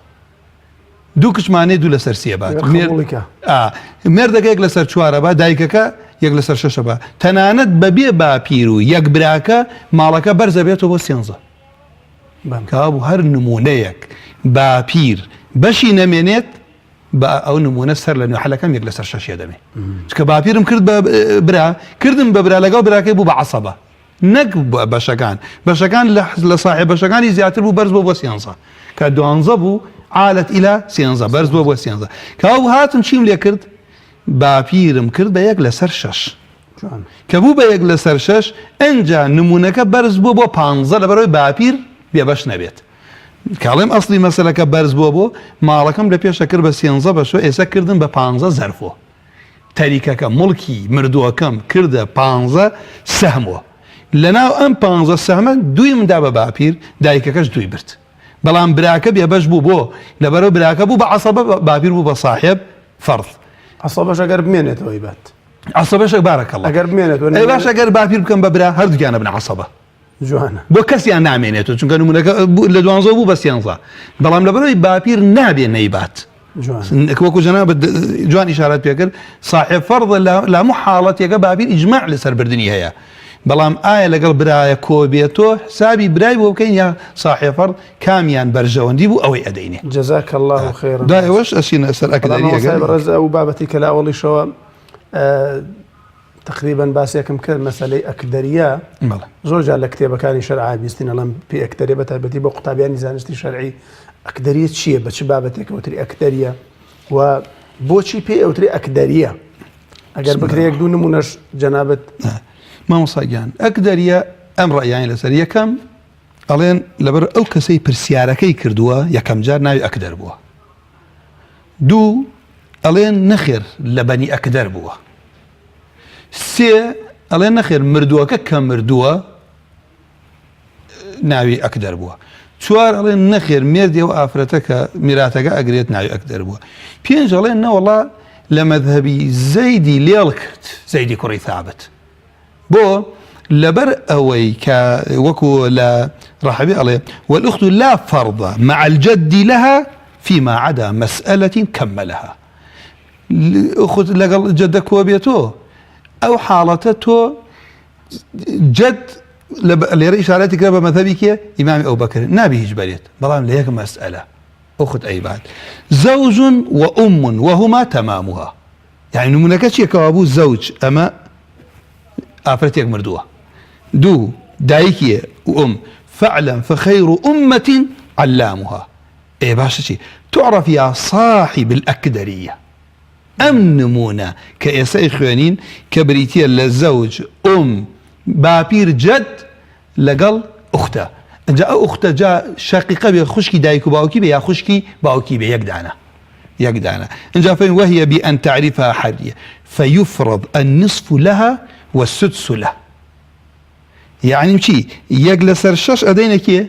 دوو کچمانێ دوو لەسەر سێ بات مێردەکە یەک لەسەر چوارە بە دایکەکە یەک لەسەر شەشە بە تەنانەت بەبێ باپیر و یەک براکە ماڵەکە بەرزە بێتەوە بۆ سێنزە کابوو هەر نمونەیەک باپیر بەشی نەمێنێت بە ئەو نمونە سەر لە نوێحەلەکەم یەک لەسەر شەشێ دەمێ چکە باپیرم کرد بە برا کردم بە برا لەگەڵ براکەی بوو بە عەسەبە نەک بەشەکان لە صاحب بەشەکانی زیاتر بوو بەرز بۆ بۆ سێنزە کە دوانزە بوو عالت إلى سێنزە بەرز بۆ سێنزە کاو هاتن چیم لێ کرد باپیرم کرد بە یەک لەسەر شەش کە بوو بە یەک لەسەر شەش ئەنجا نمونونەکە بەرز بوو بۆ پانزە لەبەرەوەی باپیر بێبەش نەبێت کاڵێم ئەسلی مەسەلەکە بەرز بۆ ماڵەکەم لە پێشە کرد بە سێنزە بەشۆ ئێستا کردن بە پانزە زەرفۆ تەریکەکە مڵکی مردووەکەم کردە پانزە سەهمەوە لەناو ئەم پانزە سەهمە دوی مندا بە باپیر دایکەکەش دوی برد بەڵام براکە بێبەش بوو بۆ لەبەرەوە براکە بوو بە عەسەبە باپیر بوو بە صاحب فەرض عەسەبەش ئەگەر بمێنێتەوە ئیبات عەسەبەشێک بارەکەڵڵا ئەگەر بمێنێتەوە ئەی باش ئەگەر باپیر بکەم بە برا هەردووکیانە بنە عەسەبە جوانە بۆ کەسیان نامێنێتەوە چونکە نمونونەکە لە دوانزە بوو بە سێنزە بەڵام لەبەرەوەی باپیر نابێ نەیبات وەکو جەنابەت جوان ئیشارەت پێ کرد صاحب فەرضە لە هەموو حاڵەتێکە باپیر ئیجماع لەسەر بردننی هەیە بەڵام ئایا لەگەڵ برایە کۆبێتۆ حسابی برای بۆ بکەین یا صاحب فەرض کامیان بەرژەوەندی بوو ئەوەی ئەدەینێ جەزاک الله خێرا دوایەوەش ئەچینە سەر ئەکدەریەکە ڕێز ئەو بابەتی کە لە ئەوڵیشەوە تقریبا باسیەکەم کرد مەسەلەی ئەکدەریە زۆر جار لە کتێبەکانی شەرعا بیستین ئەڵەم پێ ئەکدەریە بە تایبەتی بۆ قوتابیانی زانستی شەرعی ئەکدەریە چییە بە چ بابەتێک ئەوتری ئەکدەریە و بۆچی پێ ئەوتری ئەکدەریە ئەگەر بکرێ یەک دوو نمونەش جەنابەت مامۆستاگیان ئەکدەریە ئەم ڕایانی لەسەر یەکەم ئەڵێن لەبەر ئەو کەسەی پرسیارەکەی کردووە یەکەم جار ناوی ئەکدەر بووە دوو ئەڵێن نەخێر لە بەنی ئەکدەر بووە سێ ئەڵێن نەخێر مردووەکە کە مردووە ناوی ئەکدەر بووە چوار ئەڵێن نەخێر مێردی و ئافرەتە کە میراتەکە ئەگرێت ناوی ئەکدەر بووە پێنج ئەڵێن نەوەڵا لە مەذهبی زەیدی لێڵ کرد زەیدی کوڕی ثابت بۆ لەبەر ئەوەی کە وەکو لە ڕەحەبی ئەڵێ والأخت لا فرض مع الجد لها فيما عدا مسألة كملها أخت لەگەڵ جەدە کۆبێتۆ ئەو حاڵەتە تۆ جد لێرە ئیشارەتی کرا بە مەذهبی کێ ئیمامی ئەوبەکر نابی هیچ بەرێت بەڵام لە یەک مەسئلە أخت ئەیبات زەوج وأم وهما تمامها يعني نمونەکە چیەکەوە بوو زەوج ئەمە ئافرەتێک مردووە دوو دایکیە و فعلا فخير أمة علامها إيه باشا شي تعرف يا صاحب الأكدرية أم نمونة كإساء خوانين كبريتيا للزوج بابير جد لقل أخته جا ئەو ئوختە جا شقیقە بێ خوشکی دایک و باوکی بێ یا خوشکی باوکی بێ یەک دانە اینجا فين وهي بأن تعرفها حرية فيفرض النصف لها والسدس له يعني چی یەک لەسەر 6 ئەدەینە کێ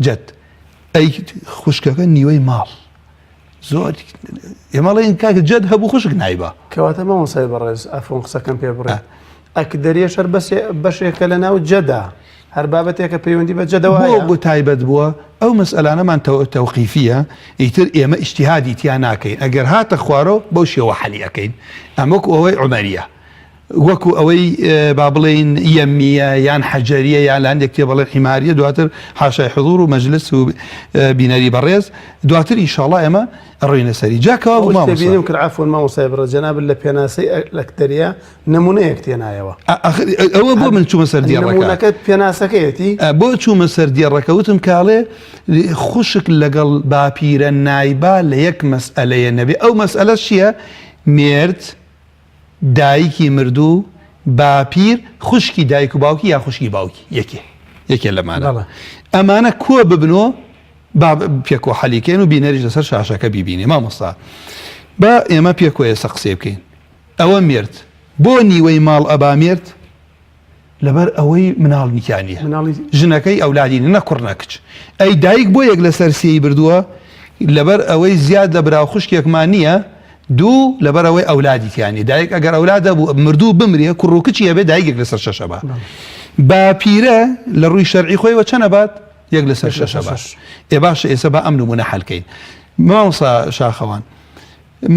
جد ئەی خوشکەکە نیوەی ماڵ زۆر ئێمەڵێن کاکە جد هەبوو خوشک نایبە کەواتە مامۆسای بەڕێز ئەفۆن قسەکەم پێ بڕێ ئەکدەریە شەر بەشێکە لە ناو جەدا هەر بابەتێکە پەیوەندی بە جەدەوە بۆ تایبەت بووە ئەو مەسئلانەمان تەوقیفیە ئیتر ئێمە ئیجتیهادی تیا ناکەین ئەگەر هاتە خوارەوە بەو شێوە حەلی ئەەکەین ئەمە وەکو ئەوەی عومەریە وەکو ئەوەی با بڵێن یەمیە یان حەجەریە یان لاندێک تێ بڵێن حیماریە دواتر حاشای حضور و مەجلس و بینەری بەڕێز دواتر ئینشاءڵڵا ئێمە ڕۆینە سەری جاکەوە بینیم کرد عفوان مامۆسای بەڕێز جەناب لە پێناسەی لەکتەریە نمونەیەک تێنایەوە ئەوە بۆ من چوومە سەر دیێڕەکە نمونەکەت پێناسەکەیەتی بۆ چوومە سەر دیێڕەکەوتم کاڵێ خوشک لەگەڵ باپیرە نایبا لە یەک مەسئلەیە نەبێ ئەو مەسئلە چییە مێرد دایکی مردوو باپیر خوشکی دایک و باوکی یا خوشکی باوکی یەکێ لەمانە ئەمانە کۆ ببنەوە پێکۆ حەلیکەین و بینەریش لەسەر شاشەکە بیبینێ مامۆستا با ئێمە پێکۆ ئێستا قسێ بکەین ئەوە مرد بۆ نیوەی ماڵ ئەبا مرد لەبەر ئەوەی مناڵ نیکانیە ژنەکەی ئەولادینە نە کوڕ نە کچ ئەی دایک بۆ یەک لەسەر سێی بردووە لەبەر ئەوەی زیاد لە برا خوشکێکمان نییە دوو لەبەر ئەوەی ئەولادیتیانی دایک ئەگەر ئەولادە بوو مردوو بمرێ کوڕ و کچی هەبێ دایکێک لەسەر شەشە بات باپیرە لە ڕووی شەرعی خۆیەوە چەنە بات یەک لەسەر شەشە بات ئێ باشە ئێستا با ئەم نمونە حەلکەین مامۆستا شاخەوان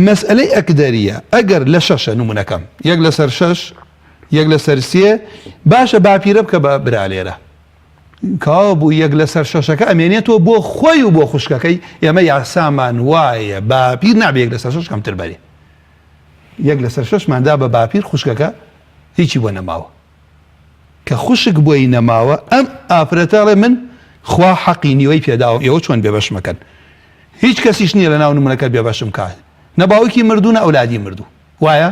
مەسئلەی ئەکدەریە ئەگەر لە شەشە نمونەکەم یەک لەسەر شەش یەک لەسەر سێ باشە باپیرە بکە بە برا لێرە کاوە بوو یەک لەسەر شەشەکە ئەمێنێتەوە بۆ خۆی و بۆ خوشکەکەی ئێمە یاسامان وایە باپیر نابێ یەک لەسەر شەش کەمتر بەرێ یەک لەسەر شەشماندا بە باپیر خوشکەکە هیچی بۆ نەماوە کە خوشک بۆی نەماوە ئەم ئافرەتەڵێ من خوا حەقی نیوەی پێداوە ئێوە چۆن بێبەش مەکەن هیچ کەسیش نییە لە ناو نمونەکە بێبەشم کات نەباوکی مردوو نە ئەولادی مردوو وایە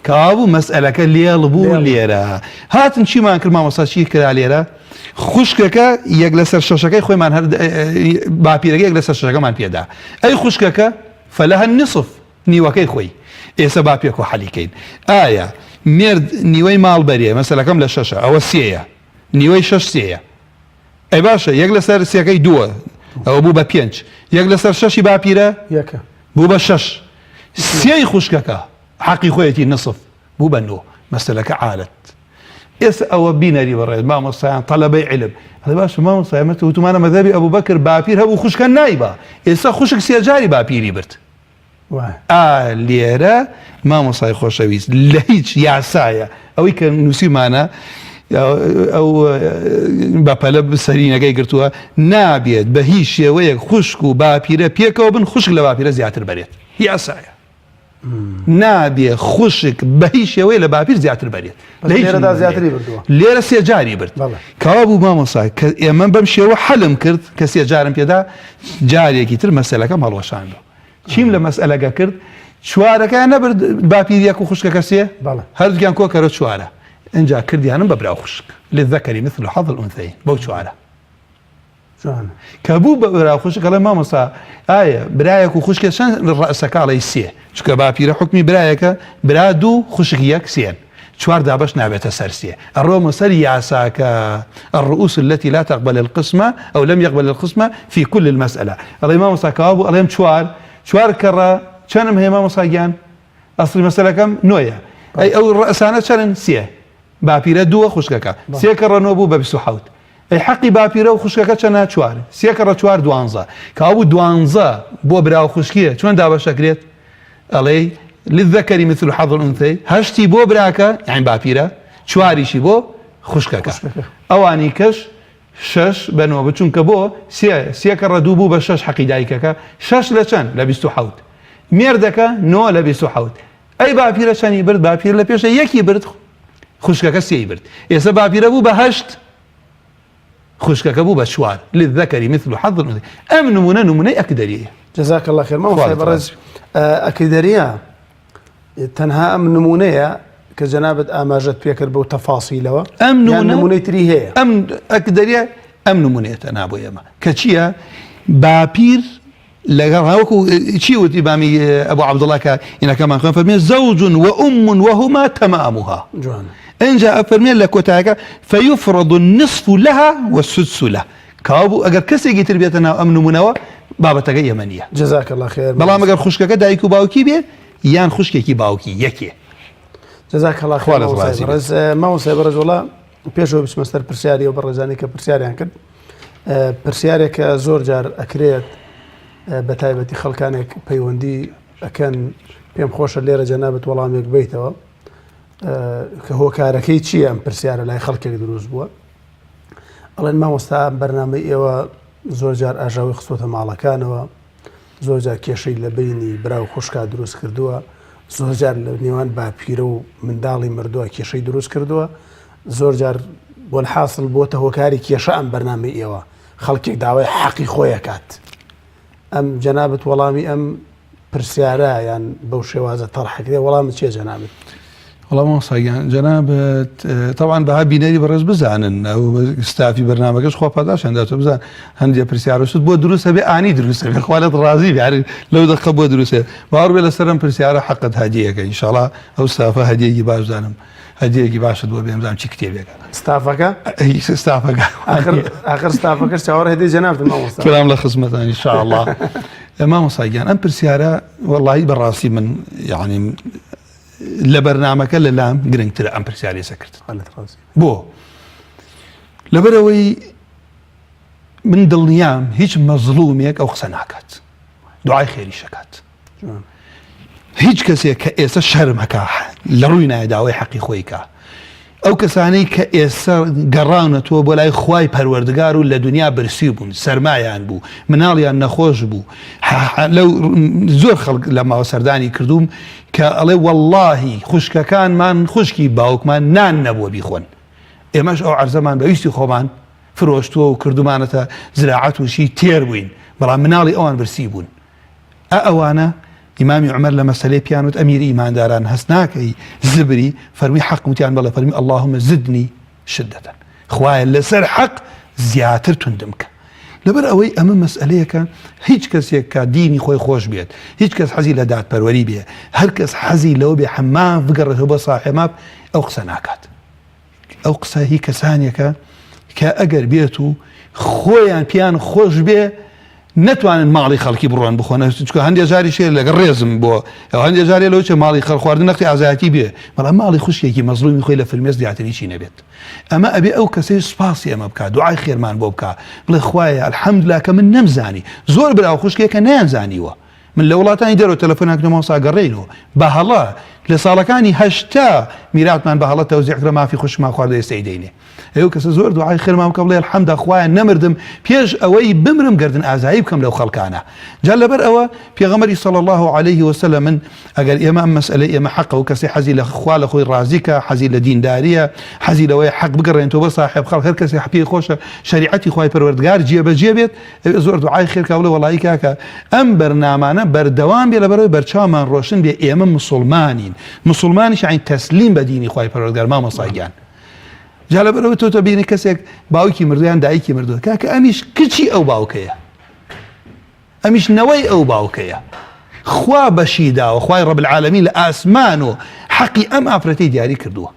کابوو مەسئلەکە لێڵ بوو لێرە هاتن چیمان کرد مامۆستا چی کرا لێرە خوشکەکە یەک لەسەر شەشەکەی خۆیمان هەر باپیرەکە یەک لەسەر شەشەکەمان پێدا ئەی خوشکەکە فەلەها النصف نیوەکەی خۆی ئێستا با پێک و حەلیکەین ئایا مرد نیوەی ماڵ بەرێ مەسەلەکەم لە شەشە ئەوە سێیە نیوەی شەش سێیە ئەی باشە یەک لەسەر سێەکەی دووە ئەوە بوو بە 5 یەک لەسەر شەشی باپیرە بوو بە 6 سێی خوشکەکە حەقی خۆیەتی نصف بوو بە 9 مەسەلەکە عالەت ئێستا ئەوە بینەری بەڕێز مامۆستایان تەڵەبەی عیلم هەڵێ باشە مامۆستا ئێمە وتمانە مەذهەبی ئەبوبەکر باپیر هەبوو خوشکە نایبا ئێستا خوشک سێجاری باپیری برد لێرە مامۆستای خۆشەویست لە هیچ یاسایە ئەوەی کە نووسیمانە ئەو بەپەلە سەرینەکەی گرتووە نابێت بە هیچ شێوەیەک خوشک و باپیرە پێکەوە بن خوشک لە باپیرە زیاتر بەرێت یاسایە نابێ خوشک بە هیچ شێوەیە لە باپیر زیاتر بەرێت لێرە سێجاری برد کەوا بوو مامۆستا کە ئێمە بەم شێوە حەلم کرد کە سێجارم پێدا جارێکی تر مەسەلەکە مەڵوەشاندەوە چیم لە مەسئلەکە کرد چوارەکە نەبرد باپیریەک و خوشکەکە سێ هەردووکیان کۆکەرە چوارە اینجا کردیانم بە برا خوشک للذەکەری مثل حظ الأنثيين بەو چوارە کە بوو بە برا خوشک ئەڵێ مامۆستا ئایا برایەک و خوشکە چەند ڕەسەکاڵی سێ چکە باپیرە حکمی برایەکە برا دوو خوشک یەک سێن چوار دابش نابێتە سەر سێ ئەڕۆمە سەر یاساکە الرؤوس التي لا تقبل القسمة أو لم يقبل القسمة في كل المسألة ئەڵێ مامۆستا کەوا بوو ئەڵێم چوار کەڕە چەندم هەیە مامۆستا گیان ئەسڵی مەسەلەکەم نۆیە ئەی ئەو ڕەسانە چەند سێ باپیرە دووە خوشکەکە سێ کەڕەنەوە بوو بە 27 ئەی حەقی باپیرە و خوشکەکە چەنە چوار سێ کەڕە چوار 12 کەوا بوو 12 بۆ برا و خوشکیە چۆن دابەشەکرێت ئەڵێ للذەکەری مثل حظ الأنثيين هەشتی بۆ براکە یعنی باپیرە چواریشی بۆ خوشکەکە ئەوانی کەش 6 بنەوە بچونکە بۆ سێ کەڕە دوو بوو بە 6 حەقی دایکەکە 6 لە چەند لە 27 مێردەکە 9 لە 27 ئەی باپیرە چەندی برد باپیر لە پێشە یەکی برد خوشکەکە سێی برد ئێستا باپیرە بوو بە 8 خوشکەکە بوو بە 4 للذەکەری مثل حظ الأنثيين ئەم نمونەی ئەکدەریە جزاك الله خير مامۆستا بەڕێز ئەکدەریە تەنها ئەم نمونەیە کە جەنابەت ئاماژەت پێکرد بەو تەفاسیلەوە ئەم یان نمونەی تری هەیە ئەم ئەکدەریە ئەم نمونێتە نابۆ ئێمە کە چییە باپیر لەگەڵ هاوەکو چی وتی بامی ئەبوو عەبدوڵڵا کە ئینەکەمان خوێن فەرمێ زەوج وأم وهما تمامها جوان اینجا فەرمێن لە کۆتایەکە فيفرض النصف لها والسدس له کابوو ئەگەر کەسێکی تر بێتە ناو ئەم نمونەوە بابەتەکە ئێمە نییە جەزاک الله خێر بەڵام ئەگەر خوشکەکە دایک و باوکی بێ یان خوشکێکی باوکی یەکێ جەزاک الله خێر مامۆستای بەڕێز وەڵا پێشەوە بچمە سەر پرسیاری و بەڕێزانی کە پرسیاریان کرد پرسیارێکە زۆر جار ئەکرێت بە تایبەتی خەڵکانێک پەیوەندی ئەکەن پێم خۆشە لێرە جەنابەت وەڵامێک بیتەوە کە هۆکارەکەی چییە ئەم پرسیارە لای خەڵکێک دروست بووە ئەڵێن مامۆستا بەرنامەی ئێوە زۆر جار ئاژاوی خستۆتە ماڵەکانەوە زۆر جار کێشەی لە بینی برا و خوشکا دروست کردووە زۆر جار لە نێوان باپیرە و منداڵی مردووە کێشەی دروست کردووە زۆر جار بۆ بۆتە هۆکاری کێشە ئەم بەرنامەی ئێوە خەڵکێک داوای حەقی خۆیەکات ئەم جەنابەت وەڵامی ئەم پرسیارە یان بەو شێوازە تەڕحەکرێ وەڵامت چییە جەنابەت والله مصايان جنابت طبعا بها بينادي برز بزانن او ستافي برنامجش خو پاداش عندها بزان هندي برسيار وسد بو دروسه باني دروسه بخوالد راضي يعني لو دقه بو دروسه بارو بلا سرم برسيار حقت هديه ان شاء الله او ستافه هديه باش زانم هديه باش دو بيمزام شي كتيبك ستافك اي ستافك اخر ستافك شاور هديه جنابت الموصى كلام لخصمتان ان شاء الله ما مصايان ام برسياره والله براسي من يعني لبرنامجك للام جرينتر ام برسيالي سكرت بو لبروي من دڵنیام هیچ مەزڵومێک ئەو قسە ناکات دوعای خێری شەکات هیچ کەسێک کە ئێستا شەرمەکە لە ڕووی نایە داوای حەقی خۆی کە ئەو کەسانەی کە ئێستا گەڕاونەتەوە بۆ لای خوای پەروەردگار و لە دنیا برسی بوون سەرمایان بوو مناڵیان نەخۆش بوو لەو زۆر خەڵک لە ماوە سەردانی کردوم کە ئەڵێ وەڵڵاهی خوشکەکانمان خوشکی باوکمان نان نەبووە بیخۆن ئێمەش ئەو عەرزەمان بەویستی خۆمان فرۆشتووە و کردومانەتە زراعەت وشی تێر بووین بەڵام مناڵی ئەوان برسی بوون ئەوانە ئیمامی عومەر لە مەسەلەی پیانوت ئەمیری ئیمانداران هەست ناکەی زبری فەرمی حەق وتیان بەڵێ فەرمی اللهم زدنی شدەتەن خوایە لەسەر حەق زیاتر توندم کە لەبەر ئەوەی ئەمە مەسئلەیەکە هیچ کەسێک کە دینی خۆی خۆش بێت هیچ کەس حەزی لە دادپەروەری بێ هەر کەس حەزی لەوە بێ حەمام بگەڕێتەوە بۆ ساحێماب ئەو قسە ناکات ئەو قسە هی کەسانێکە کە ئەگەر بێت و خۆیان پیان خۆش بێ نتوانن ماڵی خەڵکی بڕوان بخۆن چکە هەندێک جاری شێ لەگەڵ ڕێزم بۆ ئەو هەندێک جارێ لەو چه ماڵی خەڵ خواردن نەختی ئازایەتی بێ بەڵام ماڵی خوشکێکی مەزلومی خۆی لە فرمێس دیاتری چی نەبێت ئەمە ئەبێ ئەو کەسەی سوپاسی ئەمە بکات دوعای خێرمان بۆ بکات بڵێ خوایە الحەمدوللا کە من نەمزانی زۆر براو خوشکێکە نەیانزانیوە من لە وڵاتانی دەرەوە تەلەفۆناکردم مامۆستا گەڕێینەوە بەهەڵە لە ساڵەکانی 80 میراتمان بەهەڵە تەوزیع کرا مافی خوشکمان خواردە ئێستا دەینێ ئەو کەسە زۆر دوعای خێرمان بکە بڵێ الحەمدا خوایە نەمردم پێش ئەوەی بمرم گردن ئازایی بکەم لەو خەڵکانە جا لەبەر ئەوە پێغەمبەری صلی الله عليه وسلم من ئەگەر ئێمە ئەم مەسئلەی ئێمە حەقە و کەسێ حەزی لە خوا لە خۆی ڕازیکە حەزی لە دینداریە حەزی لەوەی حەق بگەڕێنەوە بە صاحب خەڵک هەر کەسێ پێی خۆشە شریعەتی خوای پەروەردگار جێبەجێ بێت زۆر دوعای خێرکە بڵێ وەڵی کاکە ئەم بەرنامانە بەردەوام بێ لەبەرەوەی بەرچاومان ڕۆشن بێ ئێمە مسلمانیش عین تەسلیم بە دینی خوای پەروەردگار مامۆستایان جا لەبەرەوە تۆ بینی کەسێک باوکی مردویان دایکی مردووە کاکە ئەمیش کچی ئەو باوکەیە ئەمیش نەوەی ئەو باوکەیە خوا بەشی داوە خوای ڕەب العالەمین لە ئاسمان و حەقی ئەم ئافرەتەی دیاری کردووە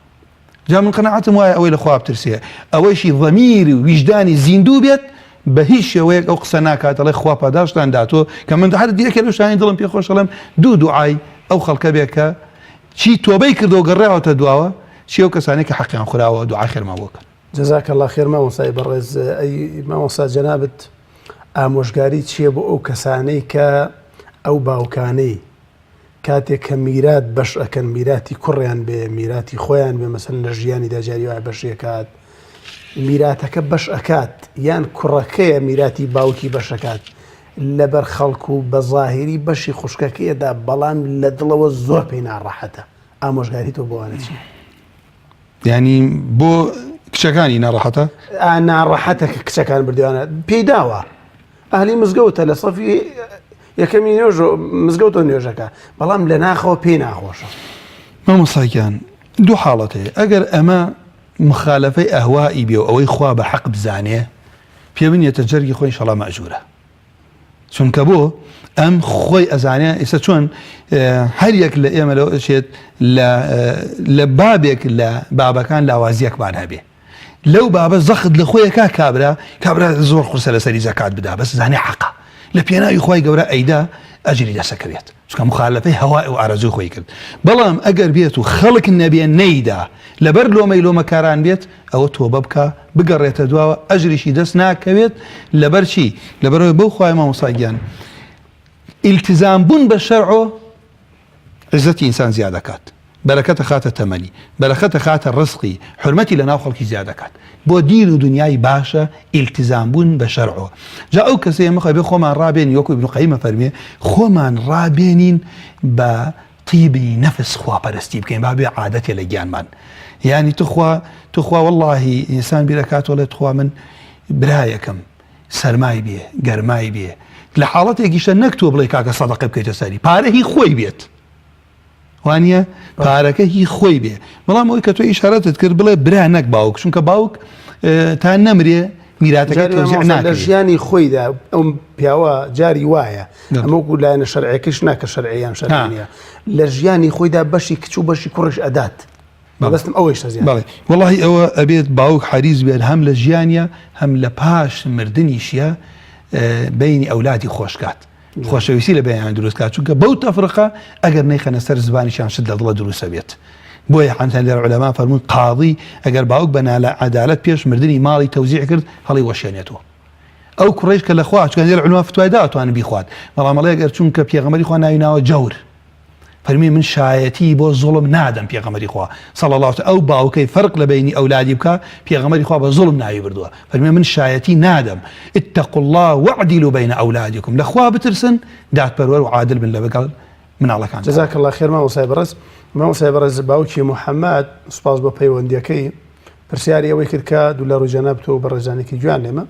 جا من قەناعەتم وایە ئەوەی لە خوا بترسێ ئەوەیشی ضەمیری و ویجدانی زیندوو بێت بە هیچ شێوەیەک ئەو قسە ناکات ئەڵێ خوا پاداشتان داتۆ کە من هەر دیەکە لەو شانی دڵم پێ خۆش ئەڵێم دوو دوعای ئەو خەڵکە بێ کە چی تۆبەی کردەوە گەڕێەوەتە دواوە چی ئەو کەسانێک کە حەقیان خوراوە دوعای خێرمان بۆ کەن جەزاک الله خێر مامۆستای بەڕێز ئەی مامۆستا جەنابەت ئامۆژگاری چییە بۆ ئەو کەسانەی کە ئەو باوکانەی کاتێک کە میرات بەش ئەکەن میراتی کوڕیان بێ میراتی خۆیان بێ مەسەڵەن لە ژیانی داجاری وایە بەشێکات میراتەکە بەش ئەکات یان کوڕەکەیە میراتی باوکی بەشەکات لەبەر خەڵکو و بە زاهری بەشی خوشکەکەیەدا بەڵام لە دڵەوە زۆر پێی ناڕەحەتە ئامۆژگاری تۆ بۆوانە چی یعنی بۆ کچەکانی ناڕەحەتە ناڕەحەتە کە کچەکان بردوانە پێیداوە ئەهلی مزگەوتە لە سەفی یەکەمی نوێژ مزگەوتە نوێژەکە بەڵام لە ناخەوە پێی ناخۆشە مامۆستایان دوو حاڵەتەیە ئەگەر ئەمە مخالفەی ئەهوایی بێ و ئەوەی خوا بە حەق بزانێ پێ بنێتە جەرگی خۆی ئینشەڵا مەئجوورە چونکە بۆ ئەم خۆی ئەزانێ ئێستا چۆن هەر یەک لە ئێمە لەوە ئەچێت لە بابێک لە بابەکان لاوازیەکمان هەبێ لەو بابە زەخت لە خۆیەکە کابرا زۆر قورسە لەسەری زەکات بدا بەس زانێ حەقە لە پێناوی خۆی گەورە ئەیدا ئەجری دەسەکەوێت چونکە مخالفەی هەوای و ئارەزوی خۆی کرد بەڵام ئەگەر بێت و خەڵک نەبێ نەیدا لەبەر لۆمەکاران بێت ئەوە تۆبە بکە بگەڕێتە دواوە ئەجریشی دەست ناکەوێت لەبەر چی لەبەرەوەی بەو خوای مامۆستاگیان التزام بوون بە شەرع عزەتی ئینسان زیاد دەکات بەرەکەتە خاتە تەمەنی بەرەکەتە خاتە ڕزقی حرمەتی لە ناو خەڵکی زیاد دەکات بۆ دین و دنیای باشە التزام بوون بە شەرعەوە جا ئەو کەسەیە مەخوای بێ خۆمان ڕابێنین وەکو ئیبن قەییمە فەرمێ خۆمان ڕابێنین بە طیبی نەفس خواپەرستی بکەین با بێ عادەتێ لە گیانمان یعنی توخوا واللهی ئینسان بیرەکاتەوە لێت خوا من برایەکەم سەرمای بێ گەرمای بێ لە حاڵەتێکیشە نەک تۆ بڵێ کاکە سەدەقە بکەیتە سەری پارە هی خۆی بێت وانە پارەکە هی خۆی بێ بەڵام ئەوی کە تۆ ئیشارەتت کرد بڵێ برا نەک باوک چونکە باوک تا نەمرێ میراتەکە تۆزیع ناکرێت لە ژیانی خۆیدا ئەم پیاوە جاری وایە ئەمە وەکو لایەنە شەرعیەکەش ناکە شەرعیان شەرعیە لە ژیانی خۆیدا بەشی کچ و بەشی کوڕش ئەدات بەستم ئەوەی شەزیان بەڵێ وەڵاهی ئەوە ئەبێت باوک حەریز بێت هەم لە ژیانیە هەم لە پاش مردنیشیە بینی ئەولادی خۆشکات خۆشەویستی لە بەیان دروستکات چونکە بەو تەفرقە ئەگەر نەیخەنە سەر زبانیشان شت لە دڵە دروستە بێت بۆیە حەنتان لێرە عولەما فەرموون قاضی ئەگەر باوک بە عەدالەت پێش مردنی ماڵی تەوزیع کرد هەڵی وەشێنێتەوە ئەو کوڕیش کە لەخوا چونکە لێرە عولەما فتوای داتوانن بیخوات بەڵام ئەڵێ ئەگەر چونکە پێغەمبەری خوا ناوی جەور فەرمی من شایەتی بۆ زوڵم نادەم پێغەمبەری خوا صلی الله علیه ئەو باوکەی فەرق لە بینی ئەولادی بکە پێغەمبەری خوا بە زوڵم ناوی بردووە فەرمی من شایەتی نادەم اتقوا الله واعدلوا بين اولادكم لەخوا بترسن دادپەروەر و عادل بن لەگەڵ مناڵەکان جزاك الله خير مامۆستای بەڕێز مامۆستای بەڕێز باوکی محەممەد سوپاس بۆ پەیوەندیەکەی پرسیاری ئەوەی کرد کە دوولار و جەناب تۆ بەڕێزانێکی جوان لێمە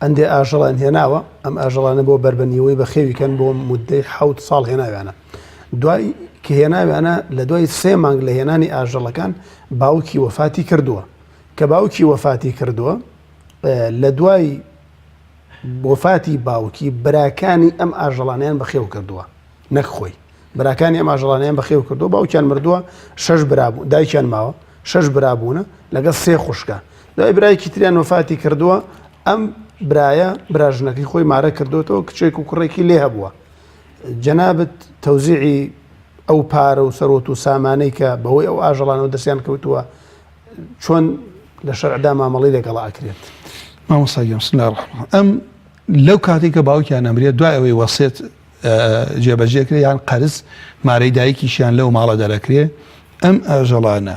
ئەندێ ئاژەڵان هێناوە ئەم ئاژەڵانە بۆ بربەنیەوەی بەخێویکەن بۆ مودەی 7 ساڵ هێناویانە دوای کە هێناویانە لە دوای 3 مانگ لە هێنانی ئاژەڵەکان باوکی وەفاتی کردووە کە باوکی وەفاتی کردووە لە دوای وەفاتی باوکی براکانی ئەم ئاژەڵانیان بەخێو کردووە نەک خۆی براکانی ئەم ئاژەڵانیان بەخێو کردووە باوکیان مردووە 6 برابوو دایکیان ماوە 6 برابوونە لەگەڵ 3 خوشکە دوای برایەکی تریان وەفاتی کردووە ئەم برایە براژنەکەی خۆی مارە کردوێتەوە کچێک و کوڕێکی لێ هەبووە جەنابەت تەوزیعی ئەو پارە و سەرۆت و سامانەی کە بەهۆی ئەو ئاژەڵانەوە دەستیان کەوتووە چۆن لە شەرعدا مامەڵی لەگەڵ ئاکرێت مامۆستاگیان بسم الله الرحمن ئەم لەو کاتێک کە باوکیان ئەمرێت دوای ئەوەی وەسێت جێبەجێ کرێ یان قەرز مارەی دایکیشیان لەو ماڵە دەرەکرێ ئەم ئاژەڵانە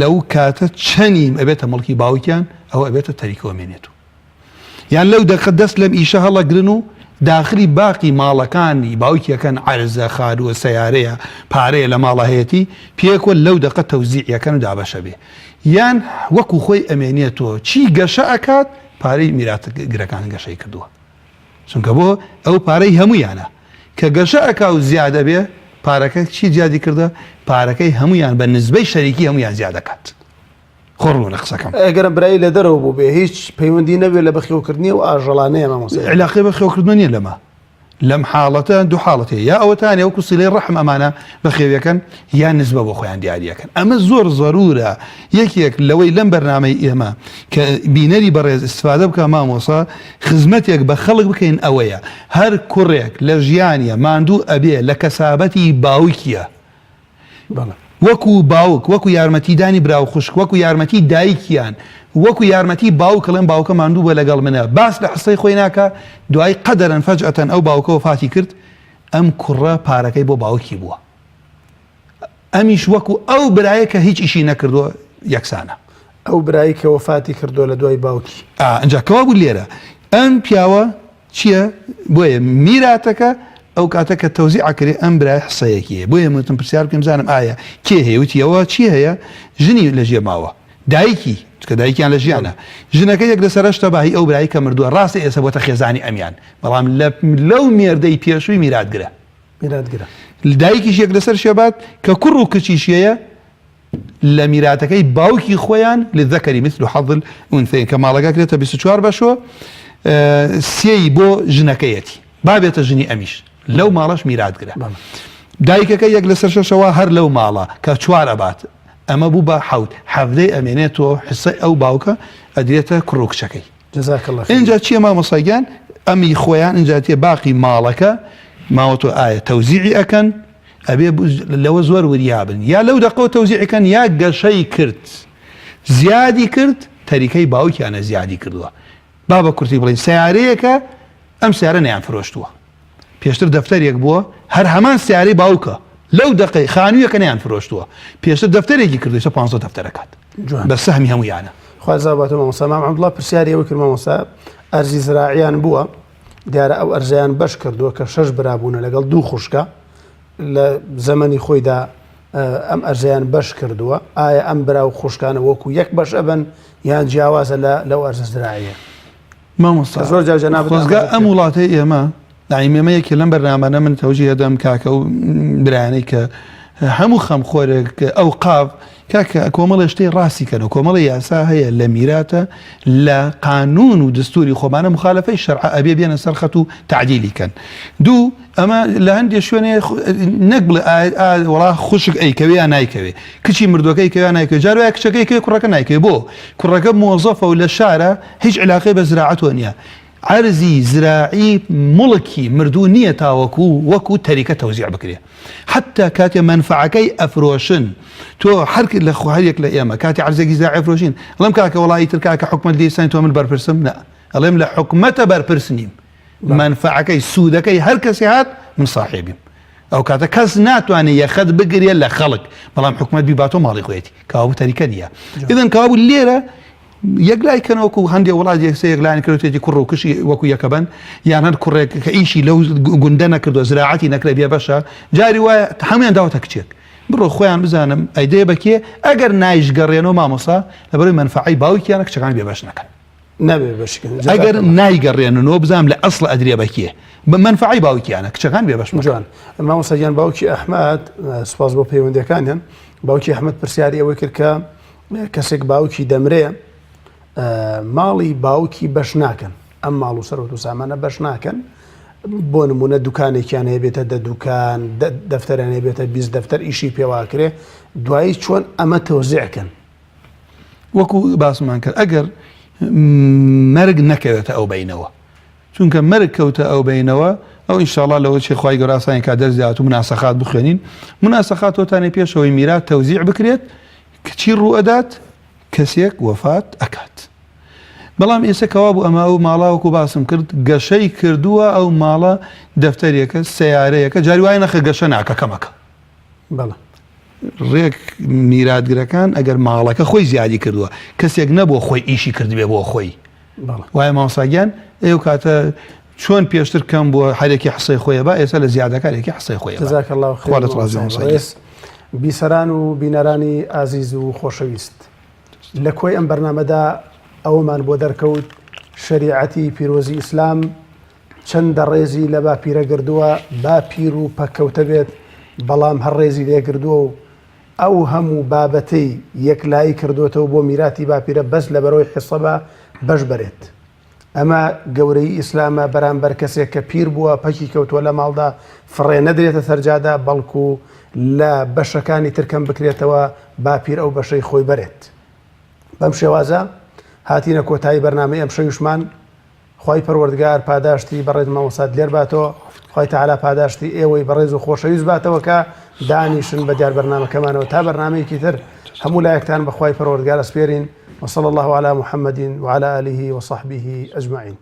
لەو کاتە چەنی ئەبێتە مڵکی باوکیان ئەوە ئەبێتە تەریکەوە مێنێت یان لەو دەقە دەست لەم ئیشە هەڵەگرن و داخلی باقی ماڵەکانی باوکیەکەن عەرزە خارووە سەیارەیە پارەیە لە ماڵەهەیەتی پێکوە لەو دەقە تەوزیعیەکەن و دابەشە بێ یان وەکو خۆی ئەمێنێتەوە چی گەشە ئەکات پارەی میراتگرەکان گەشەی کردووە چونکە بۆ ئەو پارەی هەمویانە کە گەشە ئەکا و زیادە بێ پارەکە چی زیادی کردە پارەکەی هەمویان بە نسبەی شەریکی هەمویان زیاد دەکات خۆڕوو لە قسەکەم ئەگەرم برایی لە دەرەوە بوو بێ هیچ پەیوەندی نەبێت لە بەخێوکردنی و ئاژەڵانەیە مامۆستای علاقەی بەخێوکردنە نیە لەم حاڵەتە دوو حاڵەتەیە یا ئەوەتانێ وەکو سیلەی ڕەحم ئەمانە بەخێویەکەن یان نسبە بۆ خۆیان دیاریەکەن ئەمە زۆر زەرورە یەکێک لەوەی لەم بەرنامەی ئێمە کە بینەری بەڕێز استفادە بکە مامۆسا خزمەتێک بە خەڵک بکەین ئەوەیە هەر کوڕێک لە ژیانیە ماندوو ئەبێ لە کەسابەتی باوکیە وەکو باوک وەکو یارمەتیدانی براو خوشک وەکو یارمەتی دایکیان وەکو یارمەتی باوکڵێن باوکە ماندوو بە لەگەڵ منە باس لە حسەی خۆی ناکە دوای قەدەرەن فەجئەتەن ئەو باوکە وەفاتی کرد ئەم کوڕە پارەکەی بۆ باوکی بووە ئەمیش وەکو ئەو برایە کە هیچ ئیشی نەکردووە یەکسانە ئەو برایی کە وەفاتی کردووە لە دوای باوکی ئەنجا کەوا بوو لێرە ئەم پیاوە چییە بۆیە میراتەکە ئەو کاتە کە تەوزیع ئەکرێ ئەم برای حسەیەکیە بۆیە متم پرسیار بکەم زانم ئایا کێ هەیە وتیەوە چی هەیە ژنی لە ژێر ماوە دایکی کە دایکیان لە ژیانە ژنەکە یەک لە سەرشتە باهی ئەو برایی کە مردووە ڕاستی ئێستا بۆتە خێزانی ئەمیان بەڵام لەو مێردەی پێشووی میراتگرە میراتگرە دایکیش یەک لەسەر شێبات کە کوڕ و کچیشەیە لە میراتەکەی باوکی خۆیان للذەکەری مثل حەظ الأنثەیین کە ماڵەکە کرێتە 24 بەشەوە سێی بۆ ژنەکەیەتی با بێتە ژنی ئەمیش لەو ماڵەش میراتگرە دایکەکە یەک لەسەر شەشەوە هەر لەو ماڵە کە 4 ئەبات ئەمە بوو بە حەوتەی ئەمێنێتەوە حسەی ئەو باوکە ئەدرێتە کوڕ و کچەکەی. جەزاک الله خێر. اینجا چییە مامۆستاگیان ئەمی خۆیان اینجا تێ باقی ماڵەکە ماوەتۆ ئایا تەوزیعی ئەکەن ئەبێ لەوە زۆر وریابن یا لەو دەقەوە تەوزیعەکەن یا گەشەی کرد زیادی کرد تەریکەی باوکیانە زیادی کردووە با بە کورتی بڵین سیارەیەکە ئەم سیارە نەیان فرۆشتووە پێشتر دەفتەرێک بووە هەر هەمان سیارەی باوکە لەو دقەی خانوویەکە نەیان فرۆشتووە پێشتر دەفتەرێکی کردویە 15 دەفتەرەکات بە سەهمی هەموویانە. خوازاباتە مامۆستا مام عەبدوڵڵا پرسیاری ئەوە کرد مامۆستا ئەرزی زراعیان بووە دیارە ئەو ئەرزیان بەش کردووە کە 6 برابوونە لەگەڵ 2 خوشکە لە زەمەنی خۆیدا ئەم ئەرزیان بەش کردووە ئایا ئەم برا و خوشکانە وەکو یەک بەش ئەبن یان جیاوازە لەو ئەرزە زراعیە. مامۆستا زۆر جار جەناب خۆزگا ئەم وڵاتەی ئێمە دائیمێمە یەکێ لەم بەرنامانە من تەوجیه دەم کاکە و برایانەی کە هەموو خەمخۆرێک ئەو قاف کاکە کۆمەڵی شتەی ڕاستی کەن و کۆمەڵی یاسا هەیە لە میراتە لە قانون و دستوری خۆمانە مخالفەی شەرع ئەبێ بێنە سەر خەت و تعدیلی کەن. دوو ئەمە لە هەندێک شوێنێ نەک بڵێ وڵا خوشک ئەیکەوێ یا نایکەوێ کچی مردوەکەی کەوێ نایکەوێ جار وایە کچەکەی کەوێ کوڕەکە نایکەوێ بۆ کوڕەکە مۆزەفە و لە شارە هیچ علاقەی بە زراعەتۆ نییە عرضی زراعی مڵکی مردوو نییە تاوەکو وەکو تەریکە تەوزیع بکرێ حتا کاتێ منفعەکەی ئەفرۆشن تۆ هەر لە هەرێک لە ئێمە کاتی عرزێکی زراعی ئەفرۆشین ئەڵێم کاکە وڵایی تر کاکە حکومەت دیسان تۆ من بەرپرسم نە ئەڵێم لە حکومەتە بەرپرس نیم منفعەکەی سوودەکەی هەر کەسی هات من صاحبیم ئەو کاتە کەس ناتوانێت یەخەت بگرێ لە خەڵک بەڵام حکومەت بیباتۆ ماڵی خۆیەتی کاوە تەریکە نییە ئیدەن کاوە لێرە یەکلای کەنەوەکو هەندێک وڵات یەکسە یەکلایەن کردێتی کوڕ و کشی وەکو یەکەبن یان هەر کوڕێک کە ئیشی لەو گوندە نەکردو زراعەتی نەکرێ بێ بەشە جاری وایە هەمویان داوەتە کچێک بڕۆ خۆیان بزانم ئەیدەیە بەکێ ئەگەر نایشگەڕێنەوە مامۆسا لەبەرەوەی منفعەی باوکیانە کچەکان بێ بەش نەکەن نەبێ بەشکن ئەگەر نایگەڕێنەوە بزانم لە ئەسڵ ئەدرێ بەکێ بە منفعەی باوکیانە کچەکان بێ بەش جوان مامۆستا گیان باوکی ئەحمەد سوپاس بۆ پەیوەندیەکانیان باوکی ئەحمەد پرسیاری ئەوەی کرد کە کەسێک باوکی دەمرێ ماڵی باوکی بەش ناکەن ئەم ماڵ و سەرۆت و سامانە بەش ناکەن بۆ نمونە دوکانێکیان هەیەبێتە 10 دوکان دەفتەران هەیەبێتە 20 دەفتەر ئیشی پێواکرێ دوایی چۆن ئەمە تەوزیعکەن وەکو باسمان کرد ئەگەر مەرگ نەکەوێتە ئەو بینەوە چونکە مەرگ کەوتە ئەو بینەوە ئەو ئینشاءڵڵا لەوە چی خی گەڕاستانی کا دەرزیات و مناسەخات بخوێنین مناسەخات تۆتانێ پێشەوەی میرات تەوزیع بکرێت کچی ڕوئەدات کەسێک وەفات ئەکات بەڵام ئێستا کەوا بوو ئەمە ئەو ماڵاوەکو باسم کرد گەشەی کردووە ئەو ماڵە دەفتەرێکە سیارەیەکە جاری وای نەخە گەشە ناکە کەمەکە بەڵێ ڕێک میراتگرەکان ئەگەر ماڵەکە خۆی زیادی کردووە کەسێک نەبووە خۆی ئیشی کردبێ بۆ خۆی وایە مامۆستاگیان ئێو کاتە چۆن پێشتر کەم بووە هەرێکی حسەی خۆیە با ئێستا لە زیادەکارێکی حسەی خۆیە جەزاک الله خێر بیسەران و بینەرانی ئازیز و خۆشەویست لە کۆی ئەم بەرنامەدا ئەومان بۆ دەرکەوت شریعەتی پیرۆزی ئیسلام چەندە ڕێزی لە باپیرە گردووە باپیر و پەکەوتە بێت بەڵام هەر ڕێزی لێگردووە و ئەو هەموو بابەتەی یەکلایی کردوێتەوە بۆ میراتی باپیرە بەس لە بەرەوەی حیسەبە بەش بەرێت ئەمە گەورەی ئیسلامە بەرامبەر کەسێک کە پیر بووە پەکی کەوتووە لە ماڵدا فڕێ نەدرێتە سەرجادا بەڵکو لە بەشەکانی ترکەم بکرێتەوە باپیر ئەو بەشەی خۆی بەرێت بەم شێوازە هاتینە کۆتایی بەرنامەی ئەم شەویشمان خی پەروەردگار پاداشتی بەڕێز مامۆستا لێر باتەوە خی تەعالا پاداشتی ئێوەی بەڕێز و خۆشەویست باتەوە کە دانیشن بە دیار بەرنامەکەمانەوە تا بەرنامەیەکی تر هەموو لایەکتان بە خی پەروەردگار ئەسپێرین وصلى الله على محمد وعلى آله وصحبه أجمعين.